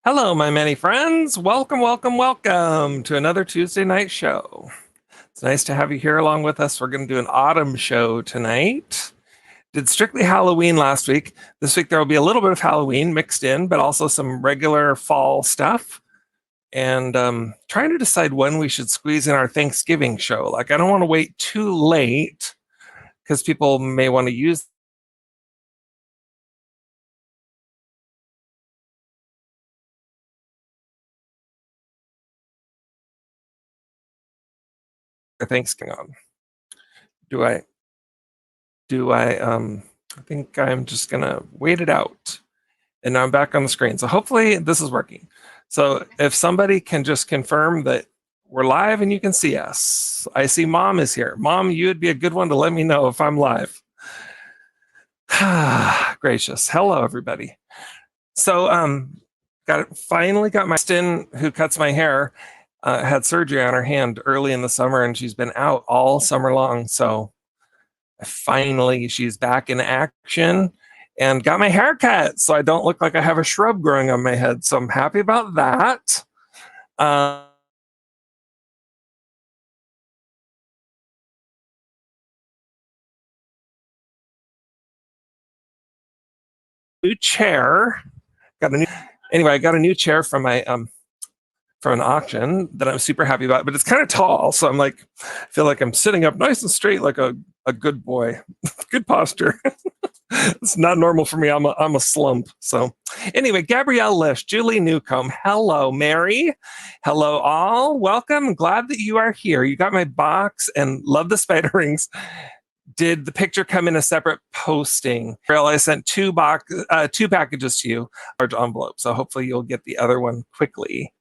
Hello, my many friends. Welcome, welcome, welcome to another Tuesday night show. It's nice to have you here along with us. We're going to do an autumn show tonight. Did strictly Halloween last week. This week there will be a little bit of Halloween mixed in, but also some regular fall stuff. And trying to decide when we should squeeze in our Thanksgiving show. Like, I don't want to wait too late because people may want to use their Thanksgiving on. I think I'm just gonna wait it out. And now I'm back on the screen. So hopefully this is working. So if somebody can just confirm that we're live and you can see us. I see Mom is here. Mom, you would be a good one to let me know if I'm live. Gracious. Hello, everybody. So finally got my Stin, who cuts my hair, had surgery on her hand early in the summer, and she's been out all summer long. So finally she's back in action and got my hair cut so I don't look like I have a shrub growing on my head. So I'm happy about that. New chair. I got a new chair from my from an auction that I'm super happy about, but it's kind of tall. So I'm like, I feel like I'm sitting up nice and straight like a good boy. Good posture. It's not normal for me. I'm a slump. So anyway, Gabrielle Lish, Julie Newcomb, hello, Mary. Hello, all. Welcome. Glad that you are here. You got my box and love the spider rings. Did the picture come in a separate posting? Well, I sent two packages to you, large envelope. So hopefully you'll get the other one quickly.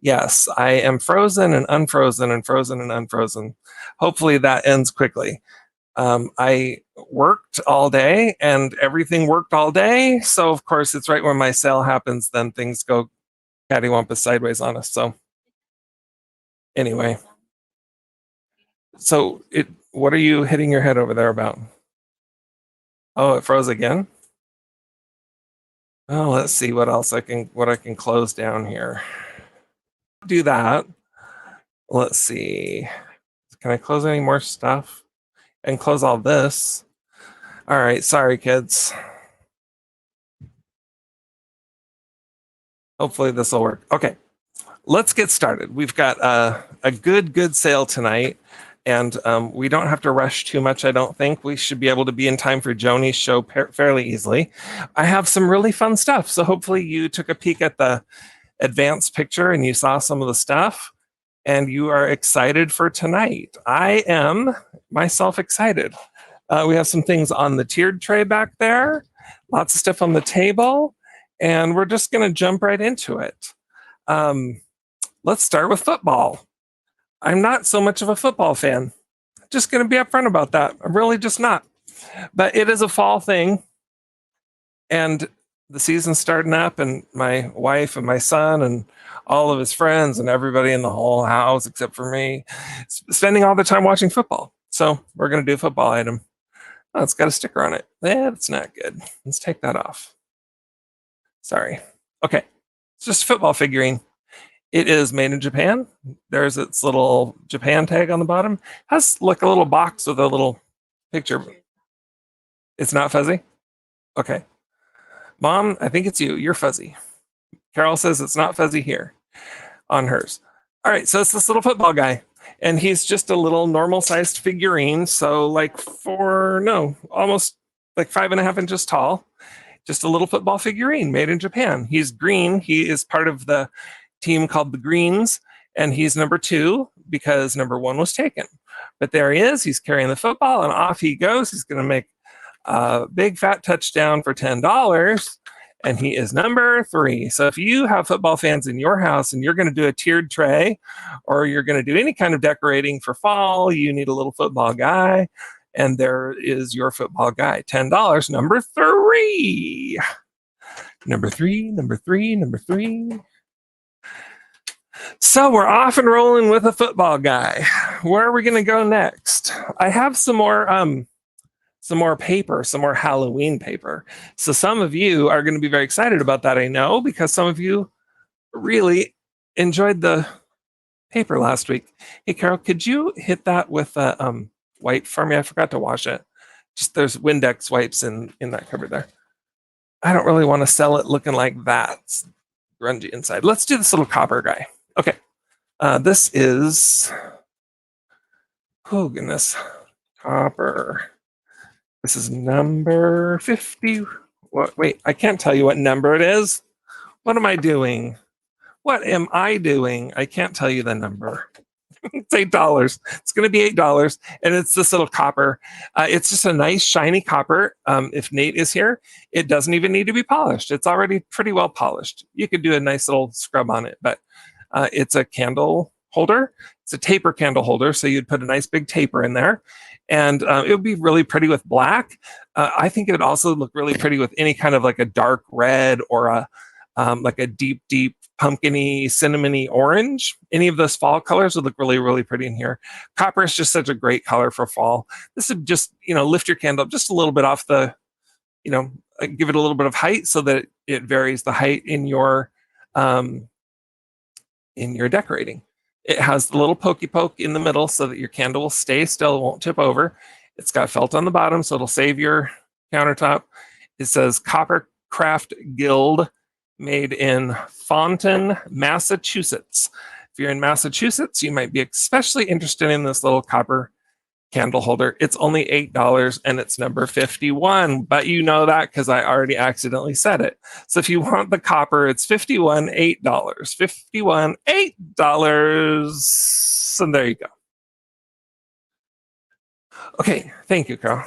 Yes, I am frozen and unfrozen and frozen and unfrozen. Hopefully that ends quickly. I worked all day and everything worked all day. So of course it's right when my sale happens, then things go cattywampus sideways on us. So anyway, so what are you hitting your head over there about? Oh, it froze again. Oh, let's see what else I can close down here. Do that. Let's see. Can I close any more stuff? And close all this. All right, sorry, kids. Hopefully this will work. Okay, let's get started. We've got a good sale tonight, and we don't have to rush too much, I don't think. We should be able to be in time for Joni's show fairly easily. I have some really fun stuff, so hopefully you took a peek at the advanced picture and you saw some of the stuff and you are excited for tonight. I am myself excited. We have some things on the tiered tray back there, lots of stuff on the table, and we're just going to jump right into it. Let's start with football. I'm not so much of a football fan. Just going to be upfront about that. I'm really just not. But it is a fall thing, and the season's starting up, and my wife and my son and all of his friends and everybody in the whole house except for me spending all the time watching football. So we're going to do a football item. Oh, it's got a sticker on it. That's not good. Let's take that off. Sorry. Okay. It's just a football figurine. It is made in Japan. There's its little Japan tag on the bottom. It has like a little box with a little picture. It's not fuzzy? Okay. Mom, I think it's you. You're fuzzy. Carol says it's not fuzzy here on hers. All right, so it's this little football guy, and he's just a little normal-sized figurine, so almost like 5.5 inches tall. Just a little football figurine made in Japan. He's green. He is part of the team called the Greens, and he's number 2 because number 1 was taken. But there he is. He's carrying the football, and off he goes. He's going to make a big fat touchdown for $10, and he is number 3. So if you have football fans in your house and you're going to do a tiered tray, or you're going to do any kind of decorating for fall, you need a little football guy, and there is your football guy. $10, number 3. Number 3, number 3, number 3. So we're off and rolling with a football guy. Where are we going to go next? I have some more paper, some more Halloween paper. So some of you are going to be very excited about that, I know, because some of you really enjoyed the paper last week. Hey, Carol, could you hit that with a wipe for me? I forgot to wash it. Just there's Windex wipes in that cupboard there. I don't really want to sell it looking like that. It's grungy inside. Let's do this little copper guy. Okay. This is, oh goodness, copper. This is number 50. What, wait, I can't tell you what number it is. What am I doing? What am I doing? I can't tell you the number. It's $8. It's going to be $8, and it's this little copper. It's just a nice shiny copper. If Nate is here, it doesn't even need to be polished. It's already pretty well polished. You could do a nice little scrub on it, but it's a candle holder. It's a taper candle holder, so you'd put a nice big taper in there, and it would be really pretty with black. I think it would also look really pretty with any kind of like a dark red or a like a deep pumpkin-y, cinnamony orange. Any of those fall colors would look really, really pretty in here. Copper is just such a great color for fall. This would just, lift your candle up just a little bit off the, give it a little bit of height so that it varies the height in your decorating. It has the little pokey poke in the middle so that your candle will stay still, it won't tip over. It's got felt on the bottom, so it'll save your countertop. It says Copper Craft Guild, made in Taunton, Massachusetts. If you're in Massachusetts, you might be especially interested in this little copper candle holder. It's only $8 and it's number 51, but you know that because I already accidentally said it. So if you want the copper, it's $51, $8. $51, $8. And there you go. Okay, thank you, Carol.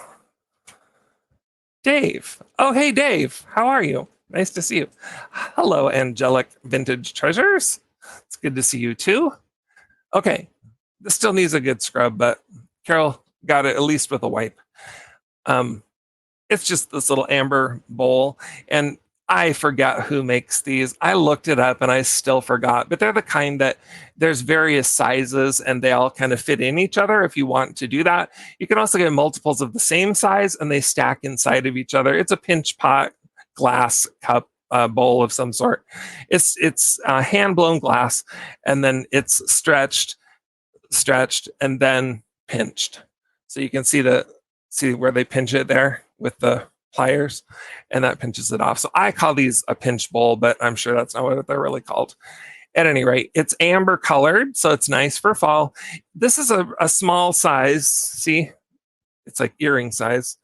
Dave. Oh, hey, Dave. How are you? Nice to see you. Hello, angelic vintage treasures. It's good to see you too. Okay, this still needs a good scrub, but Carol got it at least with a wipe. It's just this little amber bowl, and I forgot who makes these. I looked it up and I still forgot, but they're the kind that there's various sizes and they all kind of fit in each other if you want to do that. You can also get multiples of the same size and they stack inside of each other. It's a pinch pot glass cup bowl of some sort. It's hand blown glass, and then it's stretched, and then pinched. So you can see where they pinch it there with the pliers, and that pinches it off. So I call these a pinch bowl, but I'm sure that's not what they're really called. At any rate, it's amber colored, so it's nice for fall. This is a small size. See, it's like earring size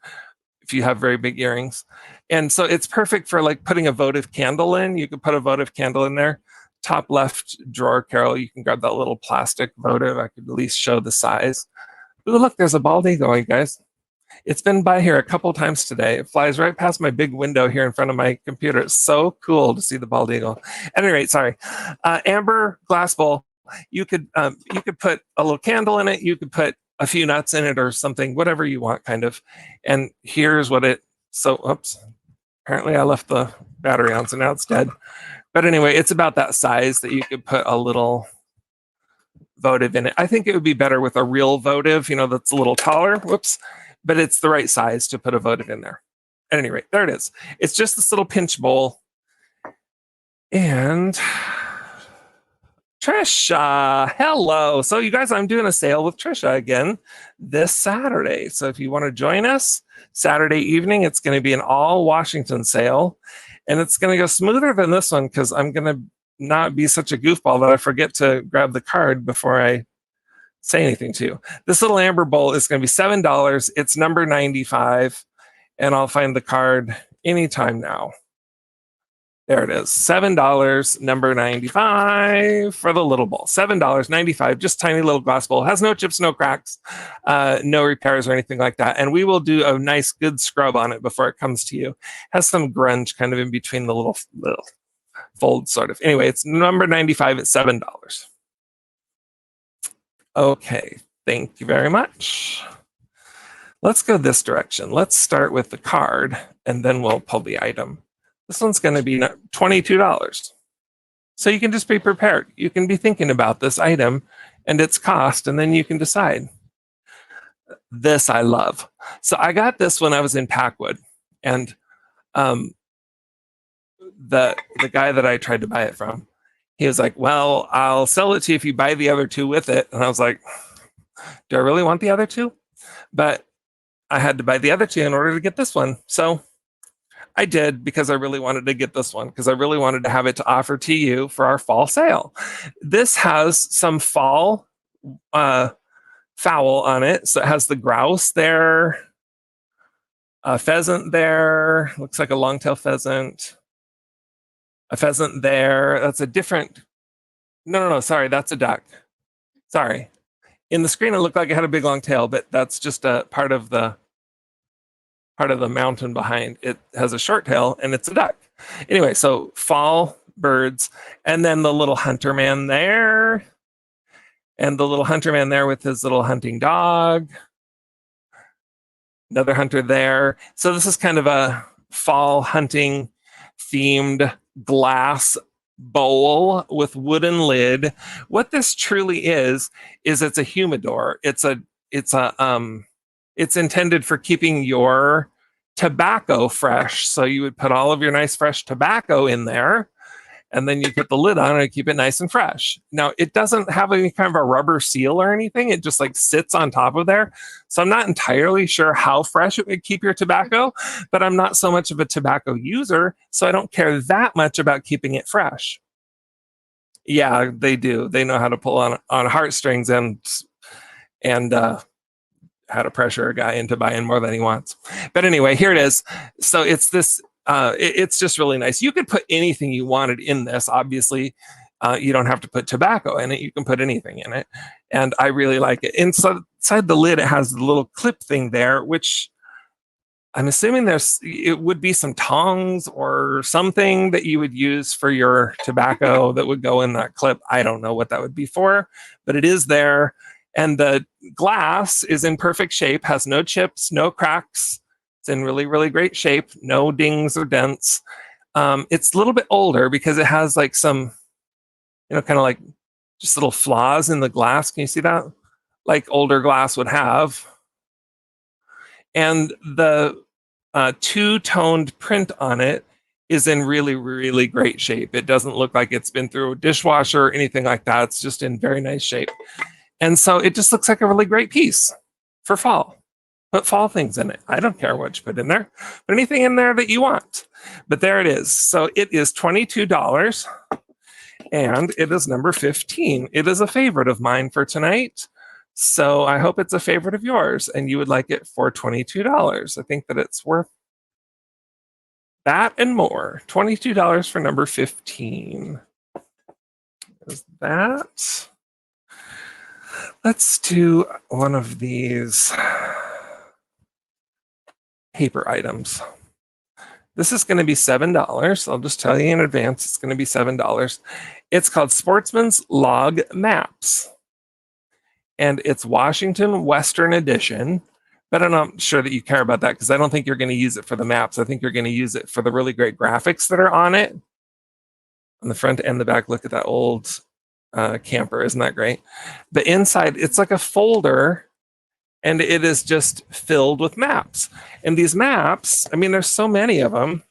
if you have very big earrings. And so it's perfect for like putting a votive candle in. You could put a votive candle in there. Top left drawer, Carol, you can grab that little plastic votive. I could at least show the size. Ooh, look, there's a bald eagle, you guys. It's been by here a couple times today. It flies right past my big window here in front of my computer. It's so cool to see the bald eagle. At any rate, sorry. Amber glass bowl. You could put a little candle in it. You could put a few nuts in it or something, whatever you want, kind of. And here's what it. So, oops. Apparently, I left the battery on, so now it's dead. But anyway, it's about that size that you could put a little votive in it. I think it would be better with a real votive, that's a little taller. Whoops. But it's the right size to put a votive in there. At any rate, there it is. It's just this little pinch bowl. And Trisha, hello. So you guys, I'm doing a sale with Trisha again this Saturday. So if you want to join us Saturday evening, it's going to be an all Washington sale. And it's going to go smoother than this one because I'm going to not be such a goofball that I forget to grab the card before I say anything to you. This little amber bowl is going to be $7. It's number 95. And I'll find the card anytime now. There it is. $7, number 95 for the little bowl. $7.95, just tiny little glass bowl. Has no chips, no cracks, no repairs or anything like that. And we will do a nice, good scrub on it before it comes to you. Has some grunge kind of in between the little folds, sort of. Anyway, it's number 95 at $7. Okay, thank you very much. Let's go this direction. Let's start with the card, and then we'll pull the item. This one's going to be $22. So you can just be prepared. You can be thinking about this item and its cost, and then you can decide. This I love. So I got this when I was in Packwood, and the guy that I tried to buy it from, he was like, well, I'll sell it to you if you buy the other two with it. And I was like, do I really want the other two? But I had to buy the other two in order to get this one. So I did, because I really wanted to get this one, because I really wanted to have it to offer to you for our fall sale. This has some fall fowl on it. So it has the grouse there, a pheasant there, looks like a long-tailed pheasant, a pheasant there. That's a different, no, sorry, that's a duck. Sorry. In the screen, it looked like it had a big long tail, but that's just a part of the mountain behind. It has a short tail, and it's a duck. Anyway, so fall birds, and then the little hunter man there, and the little hunter man there with his little hunting dog. Another hunter there. So this is kind of a fall hunting themed glass bowl with wooden lid. What this truly is it's a humidor. It's intended for keeping your tobacco fresh. So you would put all of your nice fresh tobacco in there, and then you put the lid on and keep it nice and fresh. Now, it doesn't have any kind of a rubber seal or anything. It just like sits on top of there. So I'm not entirely sure how fresh it would keep your tobacco, but I'm not so much of a tobacco user, so I don't care that much about keeping it fresh. Yeah, they do. They know how to pull on heartstrings and how to pressure a guy into buying more than he wants. But anyway, here it is. So it's this. It's just really nice. You could put anything you wanted in this. Obviously, you don't have to put tobacco in it. You can put anything in it, and I really like it. Inside the lid, it has the little clip thing there, which I'm assuming it would be some tongs or something that you would use for your tobacco that would go in that clip. I don't know what that would be for, but it is there. And the glass is in perfect shape, has no chips, no cracks. It's in really, really great shape, no dings or dents. It's a little bit older because it has like some, kind of like just little flaws in the glass. Can you see that? Like older glass would have. And the two-toned print on it is in really, really great shape. It doesn't look like it's been through a dishwasher or anything like that. It's just in very nice shape. And so it just looks like a really great piece for fall. Put fall things in it. I don't care what you put in there. Put anything in there that you want. But there it is. So it is $22, and it is number 15. It is a favorite of mine for tonight. So I hope it's a favorite of yours, and you would like it for $22. I think that it's worth that and more. $22 for number 15. Is that? Let's do one of these paper items. This is going to be $7. I'll just tell you in advance, it's going to be $7. It's called Sportsman's Log Maps. And it's Washington Western Edition. But I'm not sure that you care about that, because I don't think you're going to use it for the maps. I think you're going to use it for the really great graphics that are on it. On the front and the back, look at that old camper. Isn't that great? But inside, it's like a folder, and it is just filled with maps. And these maps, I mean, there's so many of them.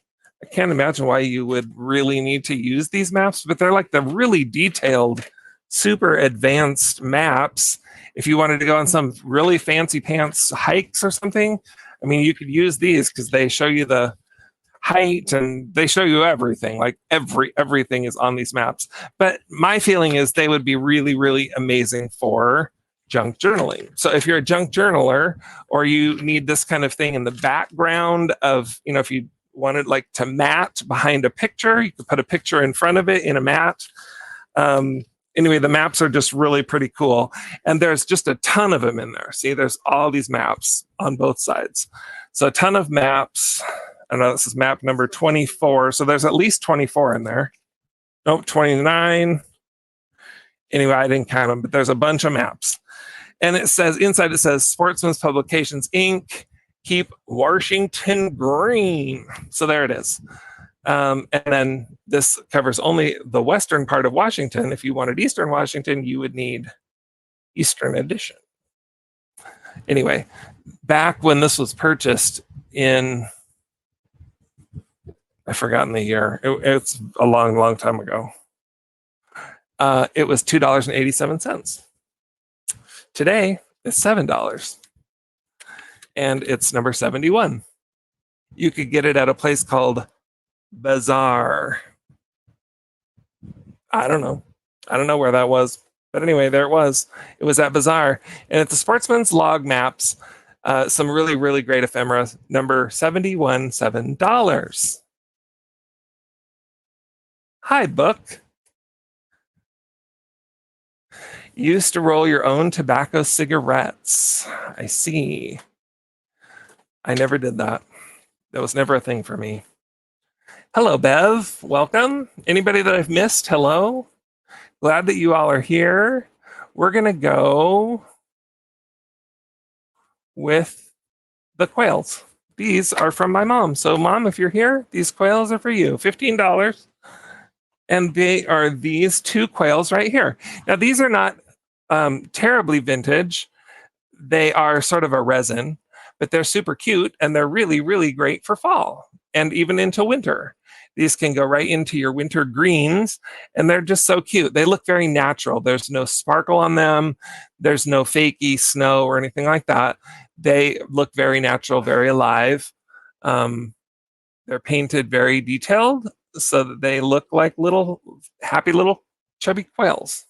I can't imagine why you would really need to use these maps, but they're like the really detailed, super advanced maps. If you wanted to go on some really fancy pants hikes or something, I mean, you could use these because they show you the height and they show you everything. Like everything is on these maps. But my feeling is they would be really, really amazing for junk journaling. So if you're a junk journaler, or you need this kind of thing in the background of, if you wanted like to mat behind a picture, you could put a picture in front of it in a mat. Anyway, the maps are just really pretty cool. And there's just a ton of them in there. See, there's all these maps on both sides. So a ton of maps. I know this is map number 24. So there's at least 24 in there. Nope, 29. Anyway, I didn't count them, but there's a bunch of maps. And it says, inside it says, Sportsman's Publications, Inc., keep Washington green. So there it is. And then this covers only the western part of Washington. If you wanted Eastern Washington, you would need Eastern Edition. Anyway, back when this was purchased in, I've forgotten the year. It's a long, long time ago. it was $2.87. Today, it's $7. And it's number 71. You could get it at a place called Bazaar. I don't know where that was. But anyway, there it was. It was at Bazaar. And at the Sportsman's Log Maps, some really, really great ephemera, number 71, $7. Hi, book. You used to roll your own tobacco cigarettes. I see. I never did that. That was never a thing for me. Hello, Bev. Welcome. Anybody that I've missed, hello. Glad that you all are here. We're going to go with the Quails. These are from my mom. So, Mom, if you're here, these Quails are for you. $15. And they are these two Quails right here. Now, these are not terribly vintage. They are sort of a resin, but they're super cute and they're really, really great for fall and even into winter. These can go right into your winter greens and they're just so cute. They look very natural. There's no sparkle on them. There's no fakey snow or anything like that. They look very natural, very alive. They're painted very detailed so that they look like little happy little chubby quails.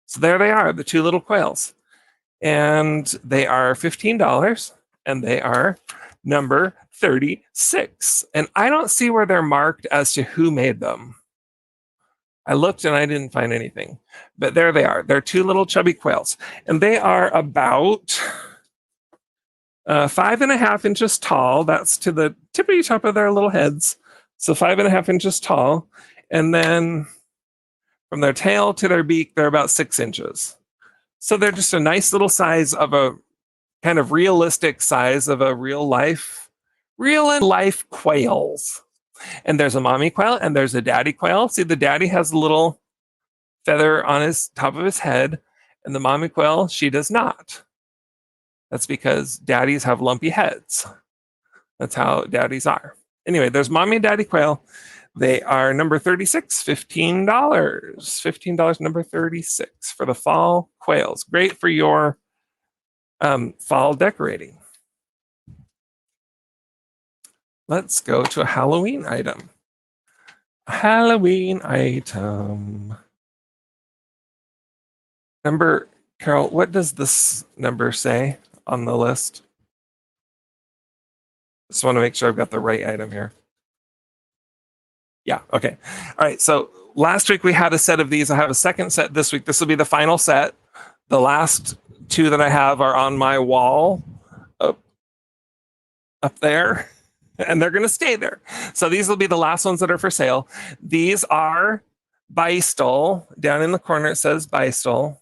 So there they are, the two little Quails. And they are $15 and they are number 36. And I don't see where they're marked as to who made them. I looked and I didn't find anything, but there they are. They're two little chubby Quails and they are about 5.5 inches tall. That's to the tippity top of their little heads. So 5.5 inches tall. And then from their tail to their beak, they're about 6 inches. So they're just a nice little size of a kind of realistic size of a real life Quails. And there's a mommy quail and there's a daddy quail. See, the daddy has a little feather on his top of his head, and the mommy quail, she does not. That's because daddies have lumpy heads. That's how daddies are. Anyway, there's mommy and daddy quail. They are number 36, $15. $15, number 36 for the fall Quails. Great for your fall decorating. Let's go to a Halloween item. A Halloween item. Number, Carol, what does this number say on the list? Just want to make sure I've got the right item here. Yeah, okay. All right, so last week we had a set of these. I have a second set this week. This will be the final set. The last two that I have are on my wall up there, and they're going to stay there. So these will be the last ones that are for sale. These are Beistel. Down in the corner it says Beistel.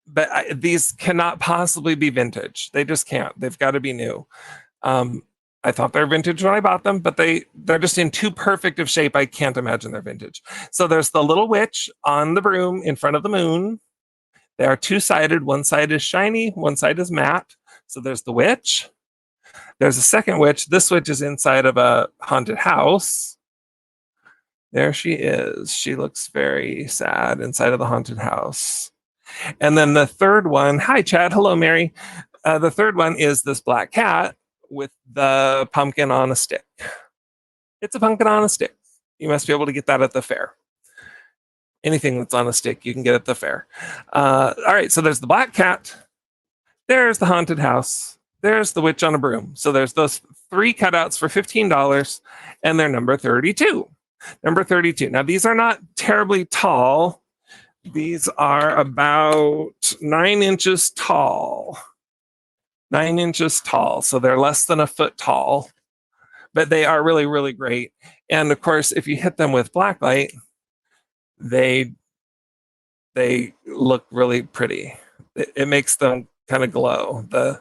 But these cannot possibly be vintage. They just can't. They've got to be new. I thought they're vintage when I bought them, but they're just in too perfect of shape. I can't imagine they're vintage. So there's the little witch on the broom in front of the moon. They are two-sided. One side is shiny, one side is matte. So there's the witch. There's a second witch. This witch is inside of a haunted house. There she is. She looks very sad inside of the haunted house. And then the third one, hi Chad, hello Mary. The third one is this black cat with the pumpkin on a stick. It's a pumpkin on a stick. You must be able to get that at the fair. Anything that's on a stick, you can get at the fair. All right, so there's the black cat. There's the haunted house. There's the witch on a broom. So there's those three cutouts for $15, and they're number 32. Number 32. Now, these are not terribly tall. These are about 9 inches tall. 9 inches tall, so they're less than a foot tall, but they are really, really great. And of course, if you hit them with blacklight, they look really pretty. It makes them kind of glow. The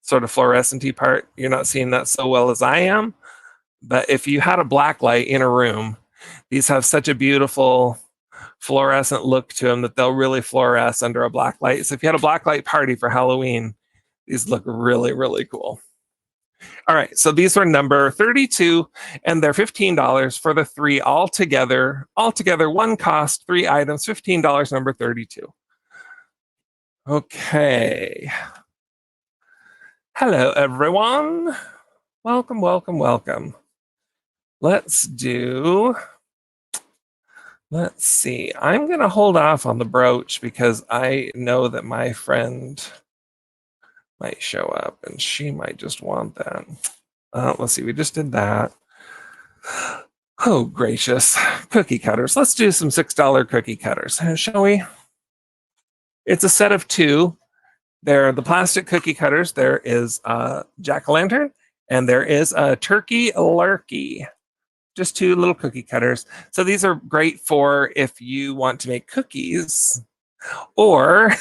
sort of fluorescent-y part, you're not seeing that so well as I am, but if you had a blacklight in a room, these have such a beautiful fluorescent look to them that they'll really fluoresce under a black light. So if you had a blacklight party for Halloween, these look really, really cool. All right, so these were number 32, and they're $15 for the three altogether. Altogether, one cost, three items, $15, number 32. Okay. Hello, everyone. Welcome, welcome, welcome. Let's see. I'm going to hold off on the brooch because I know that my friend might show up and she might just want that. Let's see. We just did that. Oh, gracious. Cookie cutters. Let's do some $6 cookie cutters, shall we? It's a set of two. They're the plastic cookie cutters. There is a jack-o'-lantern and there is a turkey lurkey. Just two little cookie cutters. So these are great for if you want to make cookies, or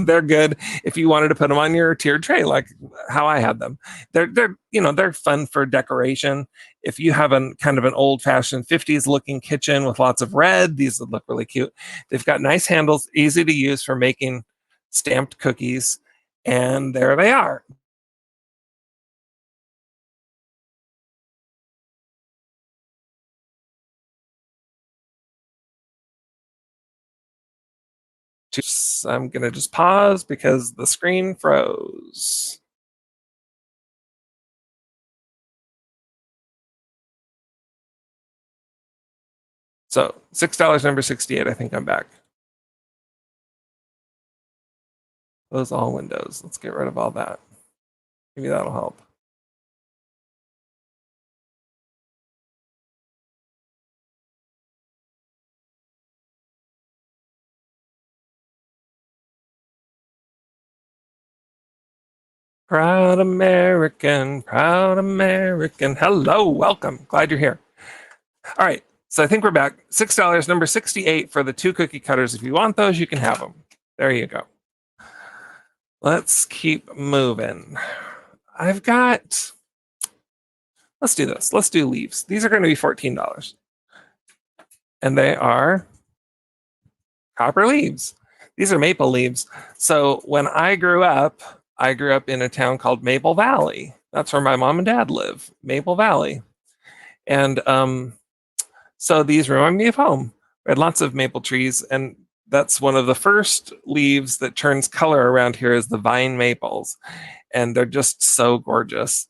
they're good if you wanted to put them on your tiered tray, like how I had them. They're fun for decoration. If you have a kind of an old-fashioned 50s looking kitchen with lots of red, these would look really cute. They've got nice handles, easy to use for making stamped cookies, and there they are. I'm going to just pause because the screen froze. So $6, number 68. I think I'm back. Close all windows. Let's get rid of all that. Maybe that'll help. Proud American, proud American. Hello, welcome. Glad you're here. All right, so I think we're back. $6, number 68 for the two cookie cutters. If you want those, you can have them. There you go. Let's keep moving. Let's do this. Let's do leaves. These are going to be $14. And they are copper leaves. These are maple leaves. So when I grew up in a town called Maple Valley. That's where my mom and dad live, Maple Valley. And so these remind me of home. We had lots of maple trees, and that's one of the first leaves that turns color around here is the vine maples. And they're just so gorgeous.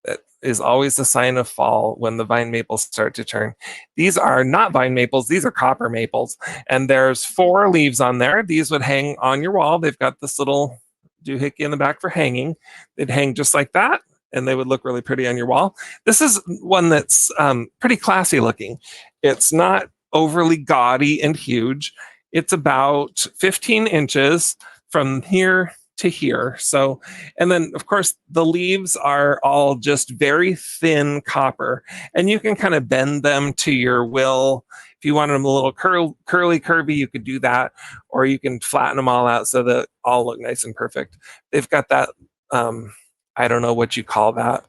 That is always a sign of fall when the vine maples start to turn. These are not vine maples, these are copper maples. And there's 4 leaves on there. These would hang on your wall. They've got this little doohickey in the back for hanging. They'd hang just like that, and they would look really pretty on your wall. This is one that's pretty classy looking. It's not overly gaudy and huge. It's about 15 inches from here to here. So, and then of course the leaves are all just very thin copper, and you can kind of bend them to your will. If you wanted them a little curly, curvy, you could do that, or you can flatten them all out so that all look nice and perfect. They've got that, I don't know what you call that,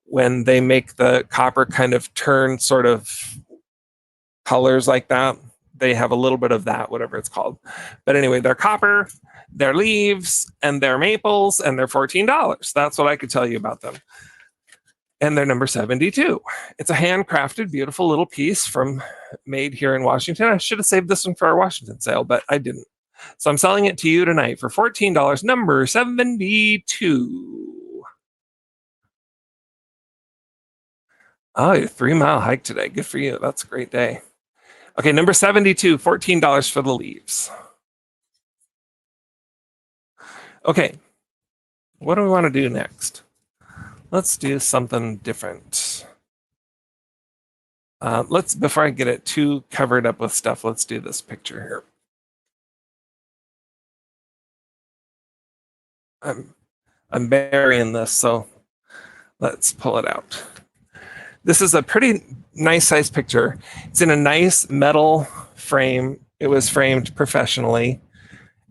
when they make the copper kind of turn sort of colors like that. They have a little bit of that, whatever it's called. But anyway, they're copper, they're leaves, and they're maples, and they're $14. That's what I could tell you about them. And they're number 72. It's a handcrafted, beautiful little piece made here in Washington. I should have saved this one for our Washington sale, but I didn't. So I'm selling it to you tonight for $14, number 72. Oh, your 3-mile hike today. Good for you. That's a great day. Okay, number 72, $14 for the leaves. Okay, what do we want to do next? Let's do something different. Before I get it too covered up with stuff, let's do this picture here. I'm burying this, so let's pull it out. This is a pretty nice size picture. It's in a nice metal frame. It was framed professionally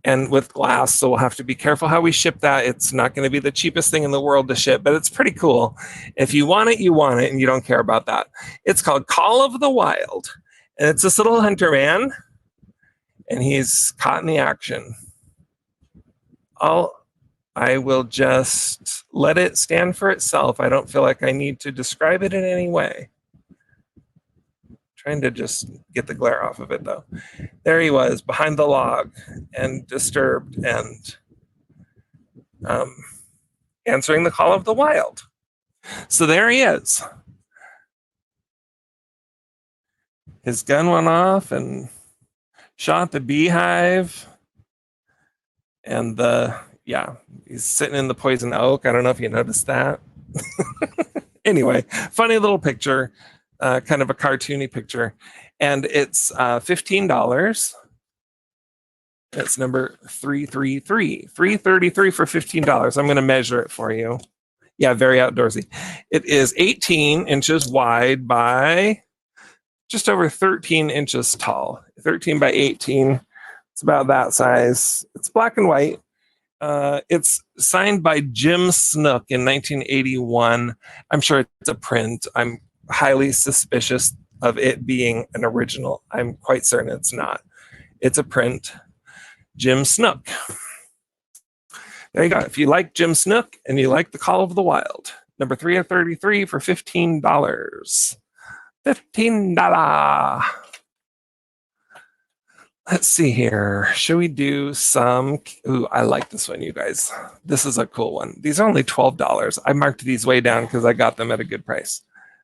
and with glass, so we'll have to be careful how we ship that. It's not going to be the cheapest thing in the world to ship, but it's pretty cool. If you want it, you want it, and you don't care about that. It's called Call of the Wild, and it's this little hunter man, and he's caught in the action. I I will just let it stand for itself. I don't feel like I need to describe it in any way. Trying to just get the glare off of it though. There he was behind the log and disturbed and answering the call of the wild. So there he is. His gun went off and shot the beehive. And he's sitting in the poison oak. I don't know if you noticed that. Anyway, funny little picture, kind of a cartoony picture. And it's $15. It's number 333. 333 for $15. I'm going to measure it for you. Yeah, very outdoorsy. It is 18 inches wide by just over 13 inches tall. 13 by 18. It's about that size. It's black and white. It's signed by Jim Snook in 1981. I'm sure it's a print. I'm highly suspicious of it being an original. I'm quite certain it's not. It's a print. Jim Snook. There you go. If you like Jim Snook and you like The Call of the Wild, number 333 for $15. $15. Let's see here. Should we do some? Ooh, I like this one, you guys. This is a cool one. These are only $12. I marked these way down because I got them at a good price.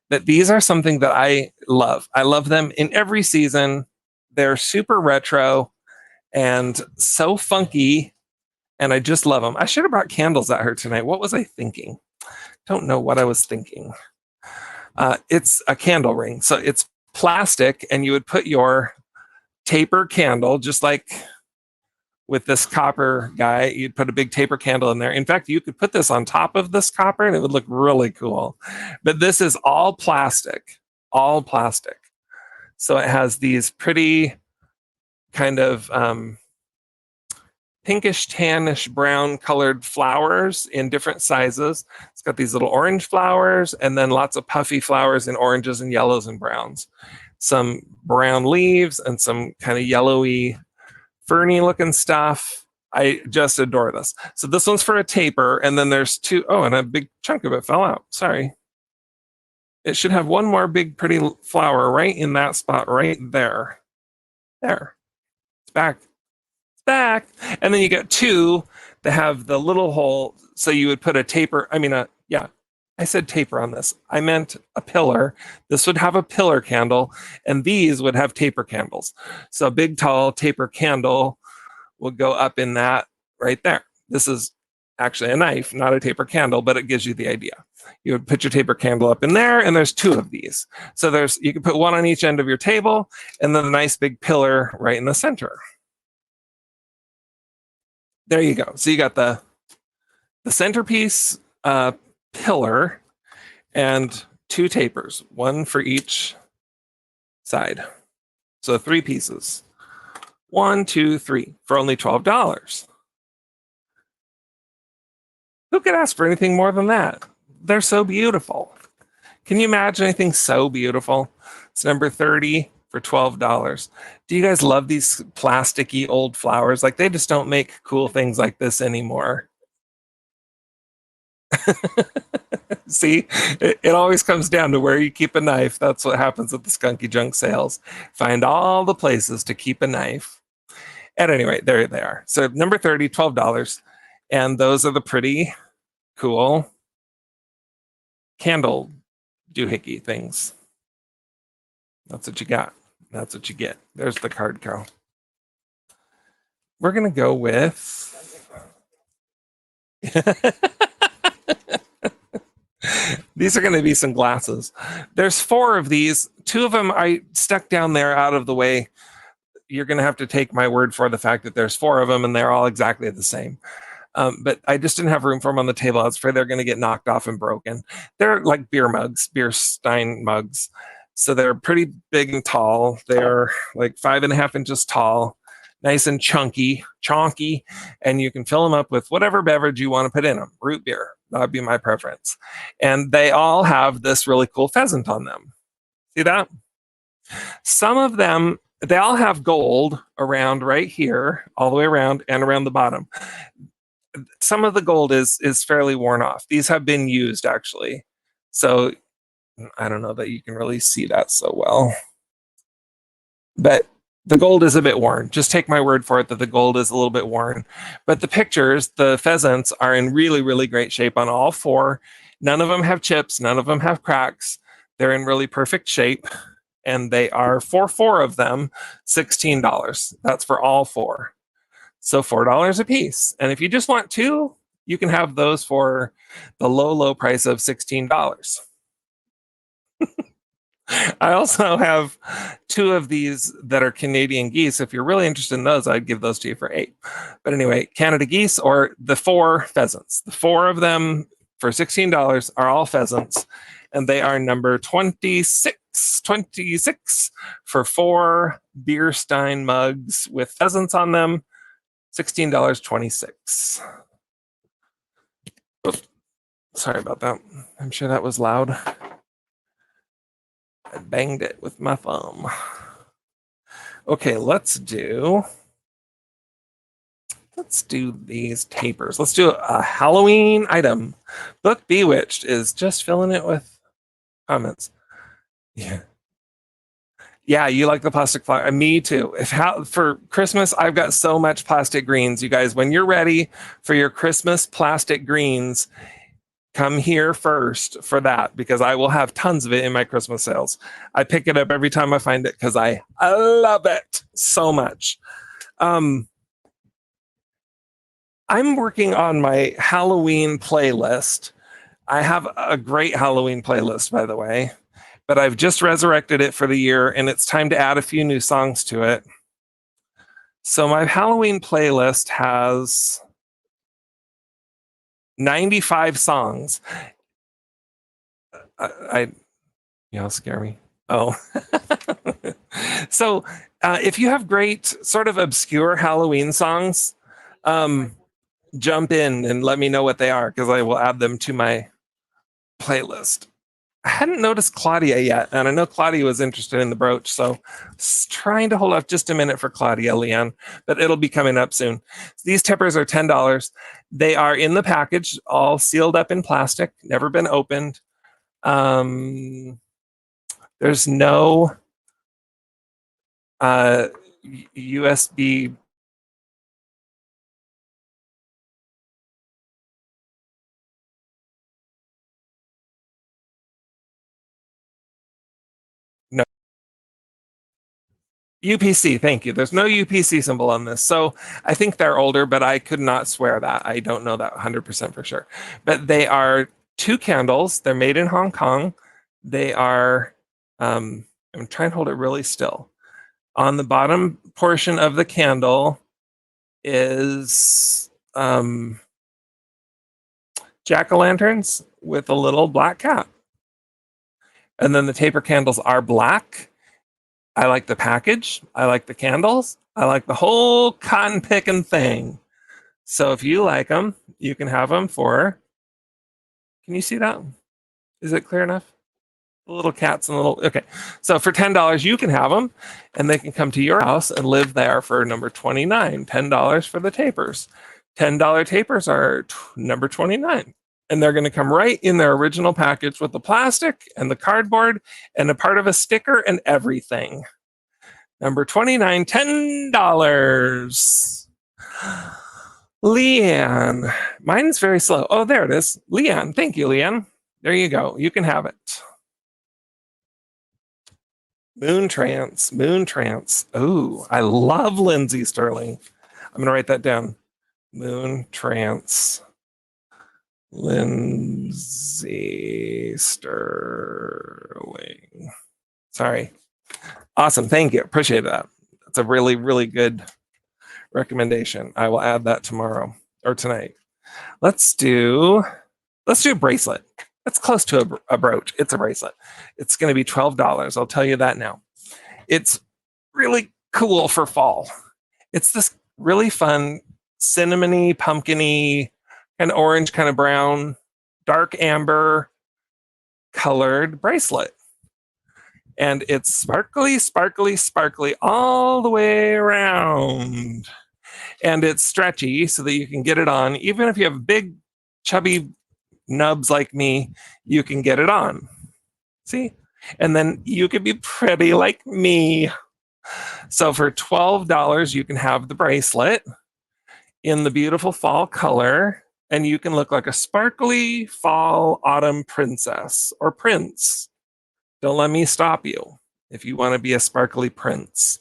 But these are something that I love. I love them in every season. They're super retro and so funky, and I just love them. I should have brought candles at her tonight. What was I thinking? Don't know what I was thinking. It's a candle ring. So it's plastic, and you would put your taper candle, just like with this copper guy, you'd put a big taper candle in there. In fact, you could put this on top of this copper and it would look really cool. But this is all plastic, all plastic. So it has these pretty kind of pinkish, tannish, brown colored flowers in different sizes. It's got these little orange flowers and then lots of puffy flowers in oranges and yellows and browns. Some brown leaves and some kind of yellowy, ferny looking stuff. I just adore this. So this one's for a taper, and then there's two. Oh, and a big chunk of it fell out. Sorry. It should have one more big pretty flower right in that spot right there. There. It's back. It's back. And then you got two that have the little hole. So you would put a taper. I said taper on this. I meant a pillar. This would have a pillar candle, and these would have taper candles. So a big, tall taper candle would go up in that right there. This is actually a knife, not a taper candle, but it gives you the idea. You would put your taper candle up in there, and there's two of these. So you can put one on each end of your table, and then a nice big pillar right in the center. There you go. So you got the centerpiece, pillar, and two tapers, one for each side. So 3 pieces. 1, 2, 3 for only $12. Who could ask for anything more than that? They're so beautiful. Can you imagine anything so beautiful? It's number 30 for $12. Do you guys love these plasticky old flowers? Like, they just don't make cool things like this anymore. See, it always comes down to where you keep a knife. That's what happens at the skunky junk sales. Find all the places to keep a knife. At any rate, there they are. So number 30, $12. And those are the pretty cool candle doohickey things. That's what you got. That's what you get. There's the card co. We're going to go with... These are going to be some glasses. There's 4 of these. 2 of them I stuck down there out of the way. You're going to have to take my word for the fact that there's 4 of them and they're all exactly the same. But I just didn't have room for them on the table. I was afraid they're going to get knocked off and broken. They're like beer mugs, beer stein mugs. So they're pretty big and tall. They're like 5.5 inches tall, nice and chonky, and you can fill them up with whatever beverage you want to put in them. Root beer, that would be my preference. And they all have this really cool pheasant on them. See that? Some of them, they all have gold around right here, all the way around and around the bottom. some of the gold is fairly worn off. These have been used actually. So I don't know that you can really see that so well. But the gold is a bit worn. Just take my word for it that the gold is a little bit worn. But the pictures, the pheasants are in really, really great shape on all four. None of them have chips. None of them have cracks. They're in really perfect shape. And they are, for four of them, $16. That's for all four. So $4 a piece. And if you just want two, you can have those for the low, low price of $16. I also have two of these that are Canadian geese. If you're really interested in those, I'd give those to you for $8. But anyway, Canada geese, or the four pheasants. The four of them for $16 are all pheasants, and they are number 26 for four beer stein mugs with pheasants on them. $16.26. Oops. Sorry about that. I'm sure that was loud. I banged it with my thumb. Okay, let's do these tapers. Let's do a Halloween item. Book Bewitched is just filling it with comments. Yeah. Yeah, you like the plastic flower. Me too. For Christmas, I've got so much plastic greens. You guys, when you're ready for your Christmas plastic greens, come here first for that, because I will have tons of it in my Christmas sales. I pick it up every time I find it because I love it so much. I'm working on my Halloween playlist. I have a great Halloween playlist, by the way, but I've just resurrected it for the year, and it's time to add a few new songs to it. So my Halloween playlist has 95 songs. Y'all scare me. Oh. So if you have great sort of obscure Halloween songs, jump in and let me know what they are, because I will add them to my playlist. I hadn't noticed Claudia yet, and I know Claudia was interested in the brooch, so trying to hold off just a minute for Claudia, Leanne, but it'll be coming up soon. These tippers are $10. They are in the package, all sealed up in plastic, never been opened. There's no USB. No. UPC, thank you. There's no UPC symbol on this. So I think they're older, but I could not swear that. I don't know that 100% for sure. But they are 2 candles. They're made in Hong Kong. They are, I'm trying to hold it really still. On the bottom portion of the candle is jack-o'-lanterns with a little black cat. And then the taper candles are black. I like the package. I like the candles. I like the whole cotton picking thing. So if you like them, you can have them for, can you see that? Is it clear enough? The little cats and little, okay. So for $10, you can have them, and they can come to your house and live there for number 29. $10 for the tapers. $10 tapers are number 29. And they're going to come right in their original package with the plastic and the cardboard and a part of a sticker and everything. Number 29, $10. Leanne. Mine's very slow. Oh, there it is. Leanne. Thank you, Leanne. There you go. You can have it. Moon Trance. Moon Trance. Oh, I love Lindsay Sterling. I'm going to write that down. Moon Trance. Lindsay Sterling. Sorry. Awesome. Thank you. Appreciate that. That's a really, really good recommendation. I will add that tomorrow or tonight. Let's do a bracelet. That's close to a brooch. It's a bracelet. It's going to be $12. I'll tell you that now. It's really cool for fall. It's this really fun cinnamony, pumpkiny, kind of orange, kind of brown, dark amber colored bracelet. And it's sparkly, sparkly, sparkly all the way around. And it's stretchy so that you can get it on. Even if you have big, chubby nubs like me, you can get it on. See? And then you can be pretty like me. So for $12, you can have the bracelet in the beautiful fall color, and you can look like a sparkly fall autumn princess or prince. Don't let me stop you if you want to be a sparkly prince.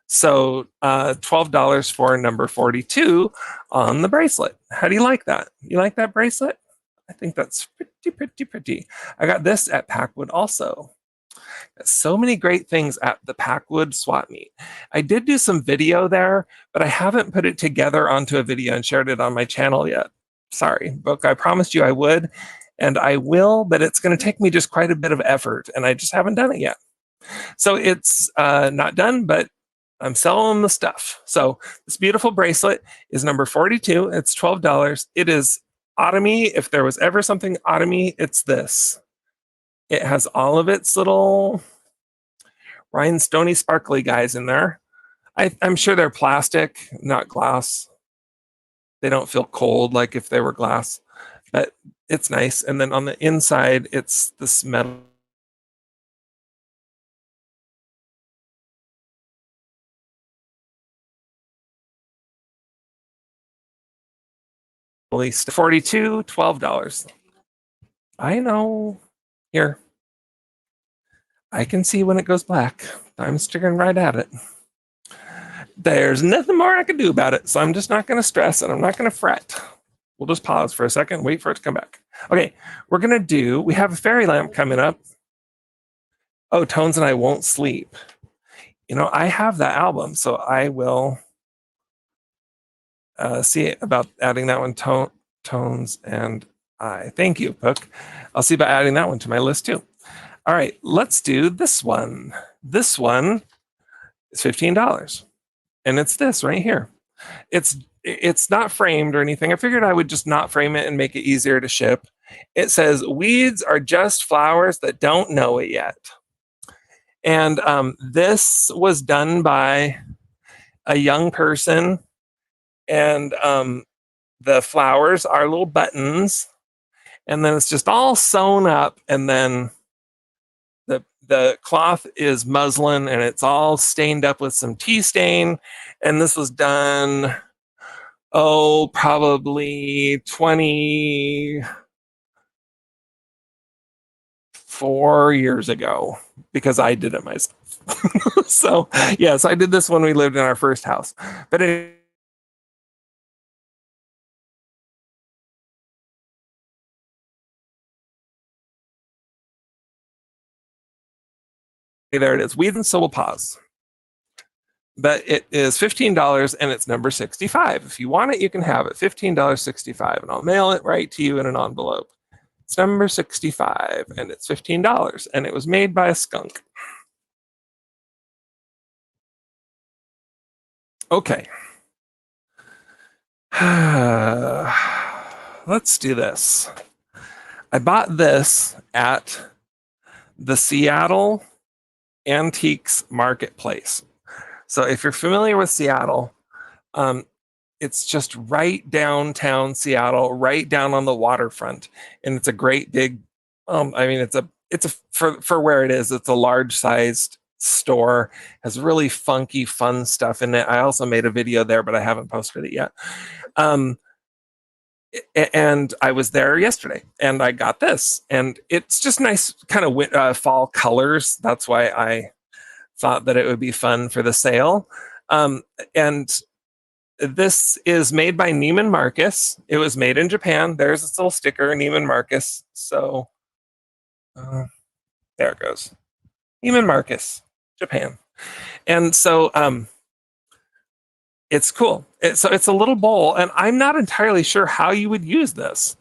So $12 for number 42 on the bracelet. How do you like that? You like that bracelet? I think that's pretty, pretty, pretty. I got this at Packwood also. So many great things at the Packwood swap meet. I did do some video there, but I haven't put it together onto a video and shared it on my channel yet. Sorry, Book. I promised you I would, and I will, but it's going to take me just quite a bit of effort, and I just haven't done it yet. So it's not done, but I'm selling the stuff. So this beautiful bracelet is number 42. It's $12. It is autumny. If there was ever something autumny, it's this. It has all of its little rhinestone sparkly guys in there. I'm sure they're plastic, not glass. They don't feel cold like if they were glass, but it's nice. And then on the inside, it's this metal. At least 42, $12. I know. Here, I can see when it goes black. I'm staring right at it. There's nothing more I can do about it, so I'm just not going to stress and I'm not going to fret. We'll just pause for a second, wait for it to come back. Okay, we have a fairy lamp coming up. Oh, Tones and I Won't Sleep. You know, I have that album, so I will see about adding that one. Tones and I. Thank you, Book. I'll see about adding that one to my list too. All right, let's do this one. This one is $15, and it's this right here. It's not framed or anything. I figured I would just not frame it and make it easier to ship. It says, "Weeds are just flowers that don't know it yet." And this was done by a young person, and the flowers are little buttons, and then it's just all sewn up, and then the cloth is muslin, and it's all stained up with some tea stain. And this was done, probably 24 years ago, because I did it myself. So yes, I did this when we lived in our first house. But there it is. Weeds and so will pause. But it is $15 and it's number 65. If you want it, you can have it. $15.65, and I'll mail it right to you in an envelope. It's number 65 and it's $15, and it was made by a skunk. Okay. Let's do this. I bought this at the Seattle Antiques Marketplace. So if you're familiar with Seattle, it's just right downtown Seattle, right down on the waterfront, and it's a great big. It's a for where it is. It's a large sized store. Has really funky, fun stuff in it. I also made a video there, but I haven't posted it yet. And I was there yesterday, and I got this, and it's just nice, kind of fall colors. That's why I thought that it would be fun for the sale. And this is made by Neiman Marcus. It was made in Japan. There's this little sticker, Neiman Marcus. So there it goes. Neiman Marcus, Japan. And so it's cool. So it's a little bowl, and I'm not entirely sure how you would use this,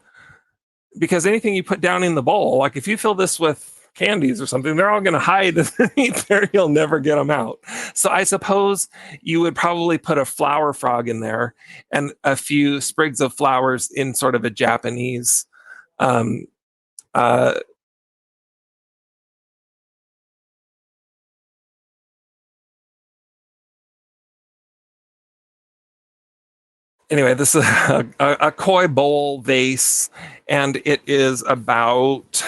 because anything you put down in the bowl, like if you fill this with candies or something, they're all going to hide underneath there. You'll never get them out. So I suppose you would probably put a flower frog in there and a few sprigs of flowers in sort of a Japanese um, uh, Anyway, this is a koi bowl vase, and it is about